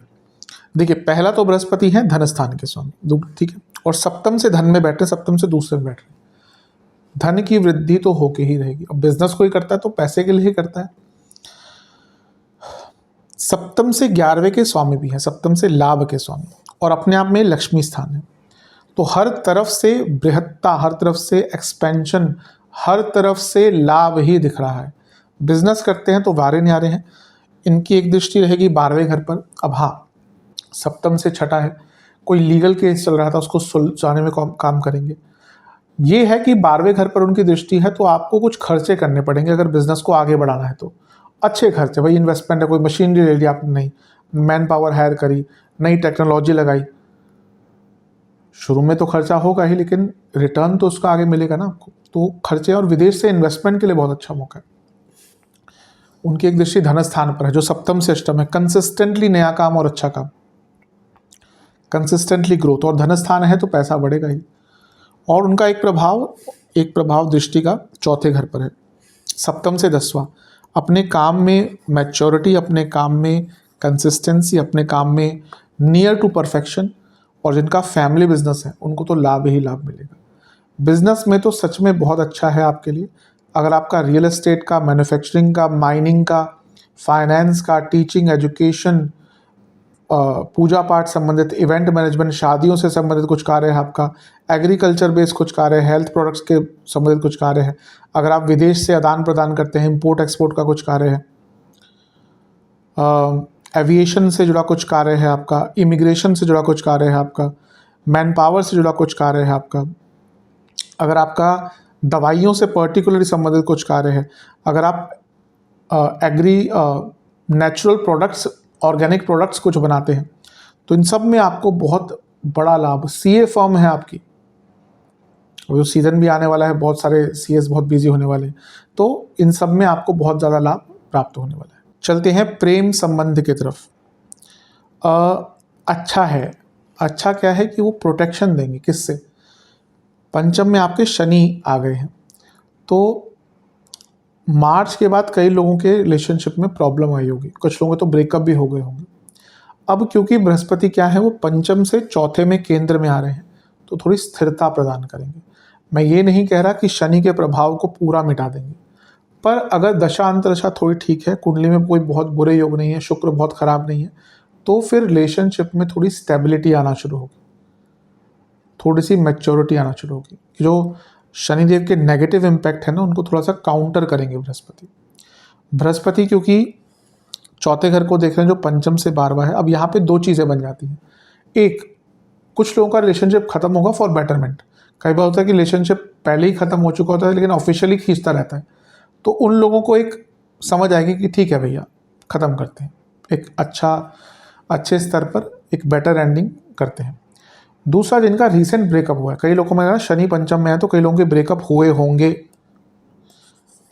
देखिए, पहला तो बृहस्पति है धन स्थान के स्वामी, ठीक है, और सप्तम से धन में बैठे, सप्तम से दूसरे में बैठ रहे, धन की वृद्धि तो होके ही रहेगी। अब बिजनेस कोई करता है तो पैसे के लिए ही करता है। सप्तम से 11वें के स्वामी भी हैं, सप्तम से लाभ के स्वामी, और अपने आप में लक्ष्मी स्थान है। तो हर तरफ से बृहत्ता, हर तरफ से एक्सपेंशन, हर तरफ से लाभ ही दिख रहा है। बिजनेस करते हैं तो वारे न्यारे हैं। इनकी एक दृष्टि रहेगी 12वें घर पर। अब हाँ, सप्तम से छठा है, कोई लीगल केस चल रहा था उसको सुलझाने में काम करेंगे। ये है कि 12वें घर पर उनकी दृष्टि है तो आपको कुछ खर्चे करने पड़ेंगे अगर बिजनेस को आगे बढ़ाना है तो। अच्छे खर्चे, भाई इन्वेस्टमेंट है, कोई मशीनरी ले ली आपने, नहीं मैन पावर हायर करी, नई टेक्नोलॉजी लगाई, शुरू में तो खर्चा होगा ही, लेकिन रिटर्न तो उसका आगे मिलेगा ना आपको। तो खर्चे, और विदेश से इन्वेस्टमेंट के लिए बहुत अच्छा मौका है। उनकी एक दृष्टि धन स्थान पर है जो सप्तम से अष्टम है। कंसिस्टेंटली नया काम और अच्छा काम, कंसिस्टेंटली ग्रोथ, और धन स्थान है तो पैसा बढ़ेगा ही। और उनका एक प्रभाव दृष्टि का चौथे घर पर है, सप्तम से 10वां। अपने काम में मैच्योरिटी, अपने काम में कंसिस्टेंसी, अपने काम में नियर टू परफेक्शन, और जिनका फैमिली बिजनेस है उनको तो लाभ ही लाभ मिलेगा। बिजनेस में तो सच में बहुत अच्छा है आपके लिए। अगर आपका रियल एस्टेट का, मैन्युफैक्चरिंग का, माइनिंग का, फाइनेंस का, टीचिंग, एजुकेशन, पूजा पाठ संबंधित, इवेंट मैनेजमेंट, शादियों से संबंधित कुछ कार्य है आपका, एग्रीकल्चर बेस्ड कुछ कार्य है, हेल्थ प्रोडक्ट्स के संबंधित कुछ कार्य है, अगर आप विदेश से आदान प्रदान करते हैं, इंपोर्ट एक्सपोर्ट का कुछ कार्य है, एविएशन से जुड़ा कुछ कार्य है आपका, इमिग्रेशन से जुड़ा कुछ कार्य है आपका, मैन पावर से जुड़ा कुछ कार्य है आपका, अगर आपका दवाइयों से पर्टिकुलरली संबंधित कुछ कार्य है, अगर आप नेचुरल प्रोडक्ट्स, ऑर्गेनिक प्रोडक्ट्स कुछ बनाते हैं, तो इन सब में आपको बहुत बड़ा लाभ। सीए फर्म है आपकी, जो सीज़न भी आने वाला है, बहुत सारे सीएस बहुत बिजी होने वाले हैं, तो इन सब में आपको बहुत ज़्यादा लाभ प्राप्त होने वाला है। चलते हैं प्रेम संबंध की तरफ। अच्छा है, अच्छा क्या है कि वो प्रोटेक्शन देंगे। किससे? पंचम में आपके शनि आ गए हैं, तो मार्च के बाद कई लोगों के रिलेशनशिप में प्रॉब्लम आई होगी, कुछ लोगों के तो ब्रेकअप भी हो गए होंगे। अब क्योंकि बृहस्पति क्या है, वो पंचम से चौथे में केंद्र में आ रहे हैं, तो थोड़ी स्थिरता प्रदान करेंगे। मैं ये नहीं कह रहा कि शनि के प्रभाव को पूरा मिटा देंगे, पर अगर दशा अंतरदशा थोड़ी ठीक है, कुंडली में कोई बहुत बुरे योग नहीं है, शुक्र बहुत खराब नहीं है, तो फिर रिलेशनशिप में थोड़ी स्टेबिलिटी आना शुरू होगी, थोड़ी सी मैच्योरिटी आना शुरू होगी। जो शनिदेव के नेगेटिव इम्पैक्ट है ना, उनको थोड़ा सा काउंटर करेंगे बृहस्पति क्योंकि चौथे घर को देख रहे हैं जो पंचम से 12वां है। अब यहाँ पे दो चीज़ें बन जाती हैं। एक, कुछ लोगों का रिलेशनशिप खत्म होगा फॉर बेटरमेंट। कई बार होता है कि रिलेशनशिप पहले ही खत्म हो चुका होता है लेकिन ऑफिशियली खींचता रहता है, तो उन लोगों को एक समझ आएगी कि ठीक है भैया, ख़त्म करते हैं, एक अच्छे स्तर पर एक बेटर एंडिंग करते हैं। दूसरा, जिनका रीसेंट ब्रेकअप हुआ है, कई लोगों में शनि पंचम में है तो कई लोगों के ब्रेकअप हुए होंगे।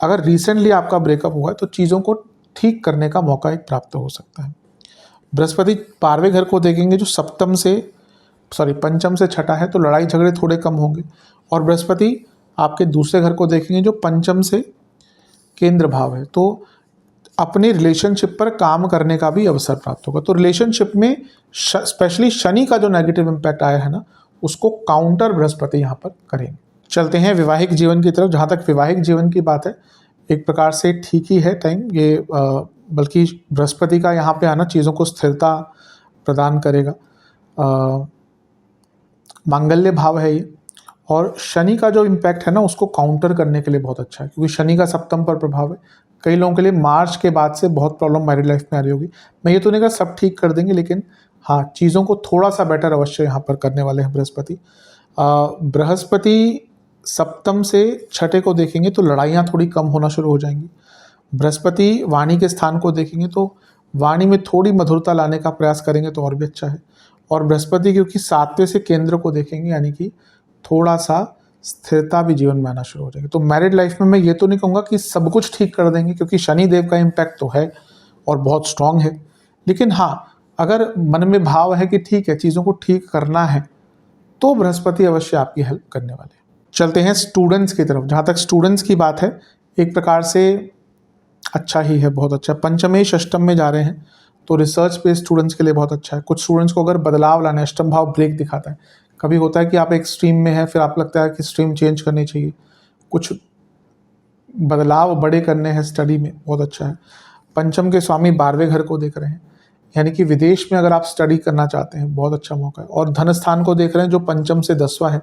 अगर रिसेंटली आपका ब्रेकअप हुआ है तो चीज़ों को ठीक करने का मौका एक प्राप्त हो सकता है। बृहस्पति 12वें घर को देखेंगे जो पंचम से छठा है, तो लड़ाई झगड़े थोड़े कम होंगे। और बृहस्पति आपके दूसरे घर को देखेंगे जो पंचम से केंद्र भाव है, तो अपने रिलेशनशिप पर काम करने का भी अवसर प्राप्त होगा। तो रिलेशनशिप में स्पेशली शनि का जो नेगेटिव इम्पैक्ट आया है ना, उसको काउंटर बृहस्पति यहाँ पर करेंगे। चलते हैं वैवाहिक जीवन की तरफ। जहाँ तक वैवाहिक जीवन की बात है, एक प्रकार से ठीक ही है टाइम ये, बल्कि बृहस्पति का यहाँ पे आना चीज़ों को स्थिरता प्रदान करेगा। मांगल्य भाव है ये, और शनि का जो इम्पैक्ट है ना उसको काउंटर करने के लिए बहुत अच्छा है, क्योंकि शनि का सप्तम पर प्रभाव है। कई लोगों के लिए मार्च के बाद से बहुत प्रॉब्लम मैरिड लाइफ में आ रही होगी। मैं ये तो नहीं कहा सब ठीक कर देंगे, लेकिन हाँ, चीज़ों को थोड़ा सा बेटर अवश्य यहाँ पर करने वाले हैं बृहस्पति। बृहस्पति सप्तम से छठे को देखेंगे तो लड़ाइयाँ थोड़ी कम होना शुरू हो जाएंगी। बृहस्पति वाणी के स्थान को देखेंगे तो वाणी में थोड़ी मधुरता लाने का प्रयास करेंगे तो और भी अच्छा है। और बृहस्पति क्योंकि सातवें से केंद्र को देखेंगे, यानी कि थोड़ा सा स्थिरता भी जीवन में आना शुरू हो जाएगी। तो मैरिड लाइफ में मैं ये तो नहीं कहूँगा कि सब कुछ ठीक कर देंगे, क्योंकि शनि देव का इम्पैक्ट तो है और बहुत स्ट्रांग है, लेकिन हाँ, अगर मन में भाव है कि ठीक है चीज़ों को ठीक करना है, तो बृहस्पति अवश्य आपकी हेल्प करने वाले हैं। चलते हैं स्टूडेंट्स की तरफ। जहाँ तक स्टूडेंट्स की बात है, एक प्रकार से अच्छा ही है, बहुत अच्छा। पंचमेश अष्टम में जा रहे हैं, तो रिसर्च पे स्टूडेंट्स के लिए बहुत अच्छा है। कुछ स्टूडेंट्स को अगर बदलाव लाना है, अष्टम भाव ब्रेक दिखाता है। कभी होता है कि आप एक स्ट्रीम में हैं, फिर आप लगता है कि स्ट्रीम चेंज करनी चाहिए, कुछ बदलाव बड़े करने हैं स्टडी में, बहुत अच्छा है। पंचम के स्वामी 12वें घर को देख रहे हैं, यानी कि विदेश में अगर आप स्टडी करना चाहते हैं, बहुत अच्छा मौका है। और धन स्थान को देख रहे हैं जो पंचम से 10वां है,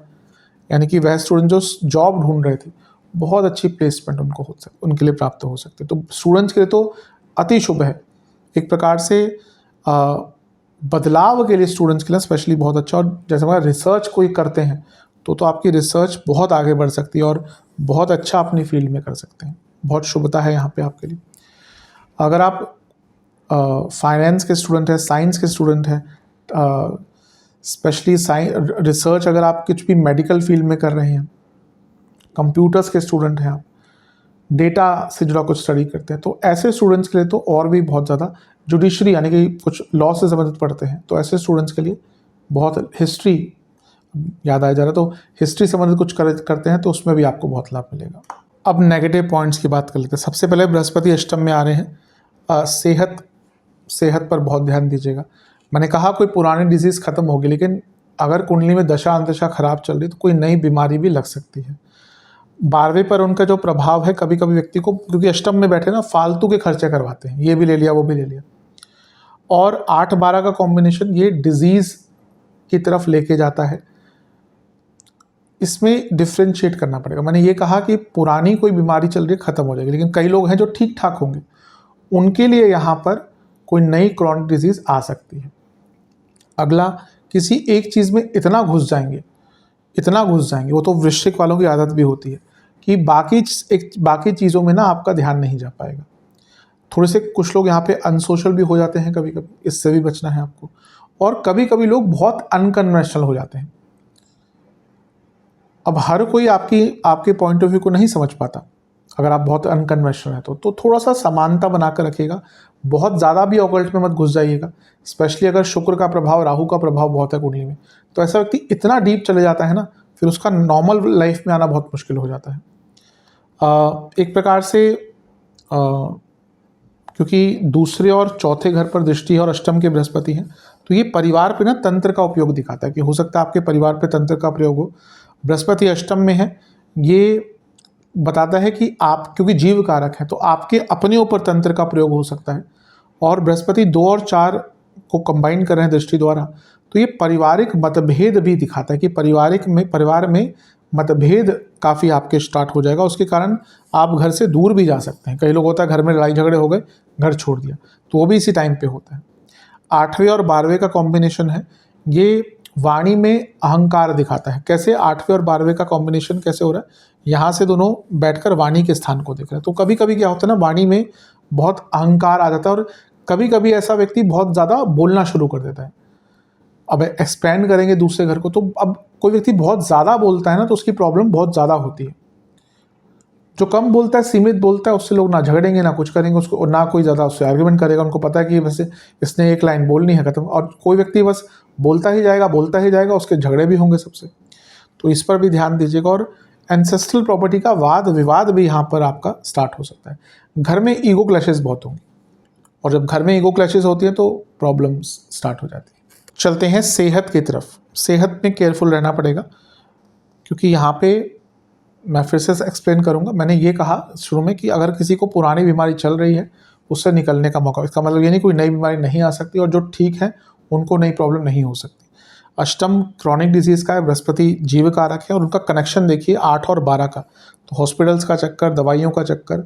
यानी कि वह स्टूडेंट जो जॉब ढूंढ रहे थे, बहुत अच्छी प्लेसमेंट उनको हो सकती, उनके लिए प्राप्त हो सकती है। तो स्टूडेंट्स के लिए तो अति शुभ है, एक प्रकार से बदलाव के लिए स्टूडेंट्स के लिए स्पेशली बहुत अच्छा। और जैसे हमारा रिसर्च कोई करते हैं तो आपकी रिसर्च बहुत आगे बढ़ सकती है और बहुत अच्छा अपनी फील्ड में कर सकते हैं, बहुत शुभता है यहाँ पे आपके लिए। अगर आप फाइनेंस के स्टूडेंट हैं, साइंस के स्टूडेंट हैं, स्पेशली रिसर्च अगर आप कुछ भी मेडिकल फील्ड में कर रहे हैं, कंप्यूटर्स के स्टूडेंट हैं, आप डेटा से जुड़ा कुछ स्टडी करते हैं, तो ऐसे स्टूडेंट्स के लिए तो और भी बहुत ज़्यादा। जुडिशरी यानी कि कुछ लॉ से संबंधित पढ़ते हैं, तो ऐसे स्टूडेंट्स के लिए बहुत, हिस्ट्री याद आया जा रहा, तो हिस्ट्री संबंधित कुछ करते हैं तो उसमें भी आपको बहुत लाभ मिलेगा। अब नेगेटिव पॉइंट्स की बात कर लेते हैं। सबसे पहले बृहस्पति अष्टम में आ रहे हैं, सेहत पर बहुत ध्यान दीजिएगा। मैंने कहा कोई पुरानी डिजीज़ खत्म होगी, लेकिन अगर कुंडली में दशा अंतशा खराब चल रही तो कोई नई बीमारी भी लग सकती है। 12वें पर उनका जो प्रभाव है, कभी कभी व्यक्ति को, क्योंकि अष्टम में बैठे ना, फालतू के खर्चे करवाते हैं, ये भी ले लिया वो भी ले लिया। और 8-12 का कॉम्बिनेशन ये डिजीज़ की तरफ लेके जाता है, इसमें डिफ्रेंशिएट करना पड़ेगा। मैंने ये कहा कि पुरानी कोई बीमारी चल रही है खत्म हो जाएगी, लेकिन कई लोग हैं जो ठीक ठाक होंगे, उनके लिए यहाँ पर कोई नई क्रॉनिक डिजीज़ आ सकती है। अगला, किसी एक चीज़ में इतना घुस जाएंगे, वो तो वृश्चिक वालों की आदत भी होती है कि बाकी चीज़ों में ना आपका ध्यान नहीं जा पाएगा। थोड़े से कुछ लोग यहाँ पे अनसोशल भी हो जाते हैं कभी कभी, इससे भी बचना है आपको। और कभी कभी लोग बहुत अनकन्वेंशनल हो जाते हैं। अब हर कोई आपके पॉइंट ऑफ व्यू को नहीं समझ पाता। अगर आप बहुत अनकन्वेंशनल है तो थोड़ा सा समानता बनाकर रखिएगा, बहुत ज़्यादा भी ऑकल्ट में मत घुस जाइएगा। स्पेशली अगर शुक्र का प्रभाव, राहु का प्रभाव बहुत है कुंडली में, तो ऐसा व्यक्ति इतना डीप चले जाता है ना, फिर उसका नॉर्मल लाइफ में आना बहुत मुश्किल हो जाता है। एक प्रकार से क्योंकि दूसरे और चौथे घर पर दृष्टि है और अष्टम के बृहस्पति हैं, तो ये परिवार पे ना तंत्र का उपयोग दिखाता है कि हो सकता है आपके परिवार पे तंत्र का प्रयोग हो। बृहस्पति अष्टम में है, ये बताता है कि आप, क्योंकि जीव कारक है, तो आपके अपने ऊपर तंत्र का प्रयोग हो सकता है। और बृहस्पति 2 और 4 को कंबाइन कर रहे हैं दृष्टि द्वारा, तो ये पारिवारिक मतभेद भी दिखाता है कि परिवार में मतभेद काफ़ी आपके स्टार्ट हो जाएगा। उसके कारण आप घर से दूर भी जा सकते हैं। कई लोग होता है घर में लड़ाई झगड़े हो गए, घर छोड़ दिया, तो वो भी इसी टाइम पे होता है। 8वें और 12वें का कॉम्बिनेशन है, ये वाणी में अहंकार दिखाता है। कैसे 8वें और 12वें का कॉम्बिनेशन कैसे हो रहा है, यहाँ से दोनों बैठकर वाणी के स्थान को देख रहे हैं। तो कभी कभी क्या होता है ना, वाणी में बहुत अहंकार आ जाता है और कभी कभी ऐसा व्यक्ति बहुत ज़्यादा बोलना शुरू कर देता है। अब एक्सपेंड करेंगे दूसरे घर को, तो अब कोई व्यक्ति बहुत ज़्यादा बोलता है ना, तो उसकी प्रॉब्लम बहुत ज़्यादा होती है। जो कम बोलता है, सीमित बोलता है, उससे लोग ना झगड़ेंगे ना कुछ करेंगे उसको, और ना कोई ज़्यादा उससे आर्ग्यूमेंट करेगा। उनको पता है कि वैसे इसने एक लाइन बोलनी है, खत्म। और कोई व्यक्ति बस बोलता ही जाएगा, उसके झगड़े भी होंगे सबसे। तो इस पर भी ध्यान दीजिएगा। और एंसेस्ट्रल प्रॉपर्टी का वाद विवाद भी यहाँ पर आपका स्टार्ट हो सकता है। घर में ईगो क्लैशेस बहुत होंगे, और जब घर में ईगो क्लैशेस होती है तो प्रॉब्लम्स स्टार्ट हो जाती है। चलते हैं सेहत की तरफ। सेहत में केयरफुल रहना पड़ेगा, क्योंकि यहाँ पे मैं फिर से एक्सप्लेन करूँगा। मैंने ये कहा शुरू में कि अगर किसी को पुरानी बीमारी चल रही है उससे निकलने का मौका, इसका मतलब ये नहीं कोई नई बीमारी नहीं आ सकती, और जो ठीक है उनको नई प्रॉब्लम नहीं हो सकती। अष्टम क्रॉनिक डिजीज़ का है, बृहस्पति जीव कारक है, और उनका कनेक्शन देखिए 8 और 12 का, तो हॉस्पिटल्स का चक्कर, दवाइयों का चक्कर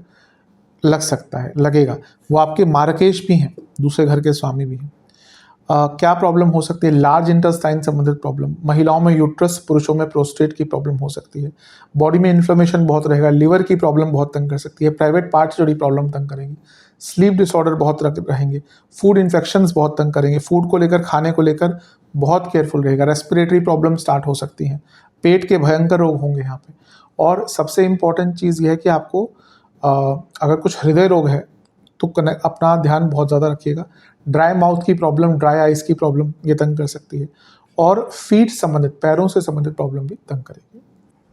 लग सकता है, लगेगा। वो आपके मार्केश भी हैं, दूसरे घर के स्वामी भी हैं। क्या प्रॉब्लम हो सकती है? लार्ज इंटेस्टाइन संबंधित प्रॉब्लम, महिलाओं में यूट्रस, पुरुषों में प्रोस्टेट की प्रॉब्लम हो सकती है। बॉडी में इन्फ्लेमेशन बहुत रहेगा, लिवर की प्रॉब्लम बहुत तंग कर सकती है, प्राइवेट पार्ट से जुड़ी प्रॉब्लम तंग करेंगी, स्लीप डिसऑर्डर बहुत रहेंगे, फूड इन्फेक्शंस बहुत तंग करेंगे, फूड को लेकर, खाने को लेकर बहुत केयरफुल रहेगा, रेस्पिरेटरी प्रॉब्लम स्टार्ट हो सकती हैं, पेट के भयंकर रोग होंगे यहाँ पे। और सबसे इम्पॉर्टेंट चीज़ ये है कि आपको अगर कुछ हृदय रोग है तो अपना ध्यान बहुत ज़्यादा रखिएगा। ड्राई माउथ की प्रॉब्लम, ड्राई आइज की प्रॉब्लम ये तंग कर सकती है, और फीट संबंधित, पैरों से संबंधित प्रॉब्लम भी तंग करेगी।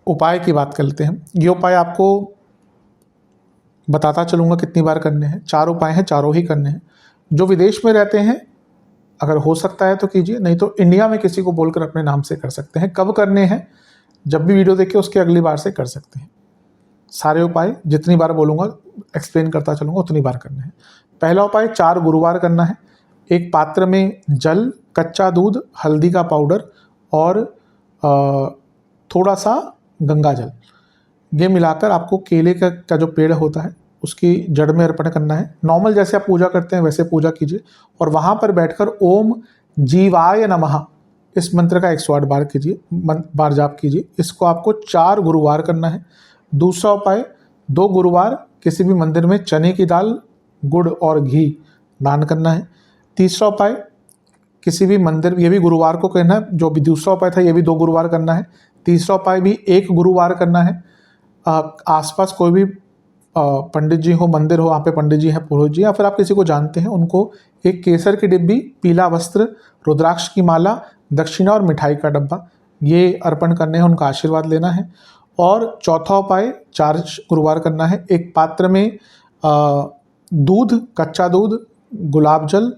उपाय की बात कर लेते हैं। ये उपाय आपको बताता चलूँगा कितनी बार करने हैं। 4 उपाय हैं, चारों ही करने हैं। जो विदेश में रहते हैं अगर हो सकता है तो कीजिए, नहीं तो इंडिया में किसी को बोलकर अपने नाम से कर सकते हैं। कब करने हैं? जब भी वीडियो देखें उसके अगली बार से कर सकते हैं। सारे उपाय जितनी बार बोलूँगा, एक्सप्लेन करता चलूँगा, उतनी बार करने हैं। पहला उपाय 4 गुरुवार करना है। एक पात्र में जल, कच्चा दूध, हल्दी का पाउडर और थोड़ा सा गंगा जल, ये मिलाकर आपको केले का जो पेड़ होता है उसकी जड़ में अर्पण करना है। नॉर्मल जैसे आप पूजा करते हैं वैसे पूजा कीजिए, और वहाँ पर बैठकर ओम जीवाय नमः इस मंत्र का 108 बार कीजिए, बार जाप कीजिए। इसको आपको 4 गुरुवार करना है। दूसरा उपाय 2 गुरुवार किसी भी मंदिर में चने की दाल, गुड़ और घी दान करना है। तीसरा उपाय किसी भी मंदिर, ये भी गुरुवार को करना है। जो भी दूसरा उपाय था ये भी 2 गुरुवार करना है। तीसरा उपाय भी 1 गुरुवार करना है। आसपास कोई भी पंडित जी हो, मंदिर हो, वहाँ पे पंडित जी हैं, पुरोहित जी, या फिर आप किसी को जानते हैं, उनको एक केसर की डिब्बी, पीला वस्त्र, रुद्राक्ष की माला, दक्षिणा और मिठाई का डब्बा ये अर्पण करने हैं, उनका आशीर्वाद लेना है। और चौथा उपाय 4 गुरुवार करना है। एक पात्र में दूध, कच्चा दूध, गुलाब जल,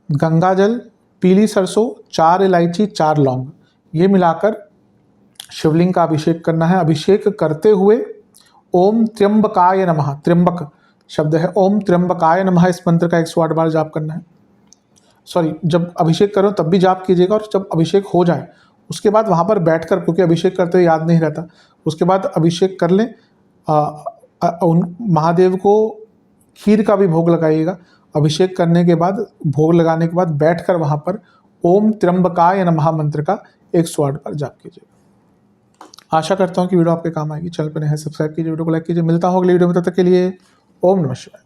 गंगा जल, पीली सरसों, 4 इलायची, 4 लौंग, ये मिलाकर शिवलिंग का अभिषेक करना है। अभिषेक करते हुए ओम त्र्यंबकाय नमः, त्र्यंबक शब्द है, ओम त्र्यंबकाय नमः इस मंत्र का 108 बार जाप करना है। सॉरी, जब अभिषेक करो तब भी जाप कीजिएगा, और जब अभिषेक हो जाए उसके बाद वहाँ पर बैठकर, क्योंकि अभिषेक करते हुए याद नहीं रहता, उसके बाद अभिषेक कर लें। उन महादेव को खीर का भी भोग लगाइएगा। अभिषेक करने के बाद, भोग लगाने के बाद बैठकर वहाँ पर ओम त्र्यंबकाय नमः मंत्र का 108 बार जाप कीजिएगा। आशा करता हूँ कि वीडियो आपके काम आएगी। चैनल पर नए हैं सब्सक्राइब कीजिए, वीडियो को लाइक कीजिए। मिलता हूँ अगली वीडियो में, तब तक के लिए ओम नमः शिवाय।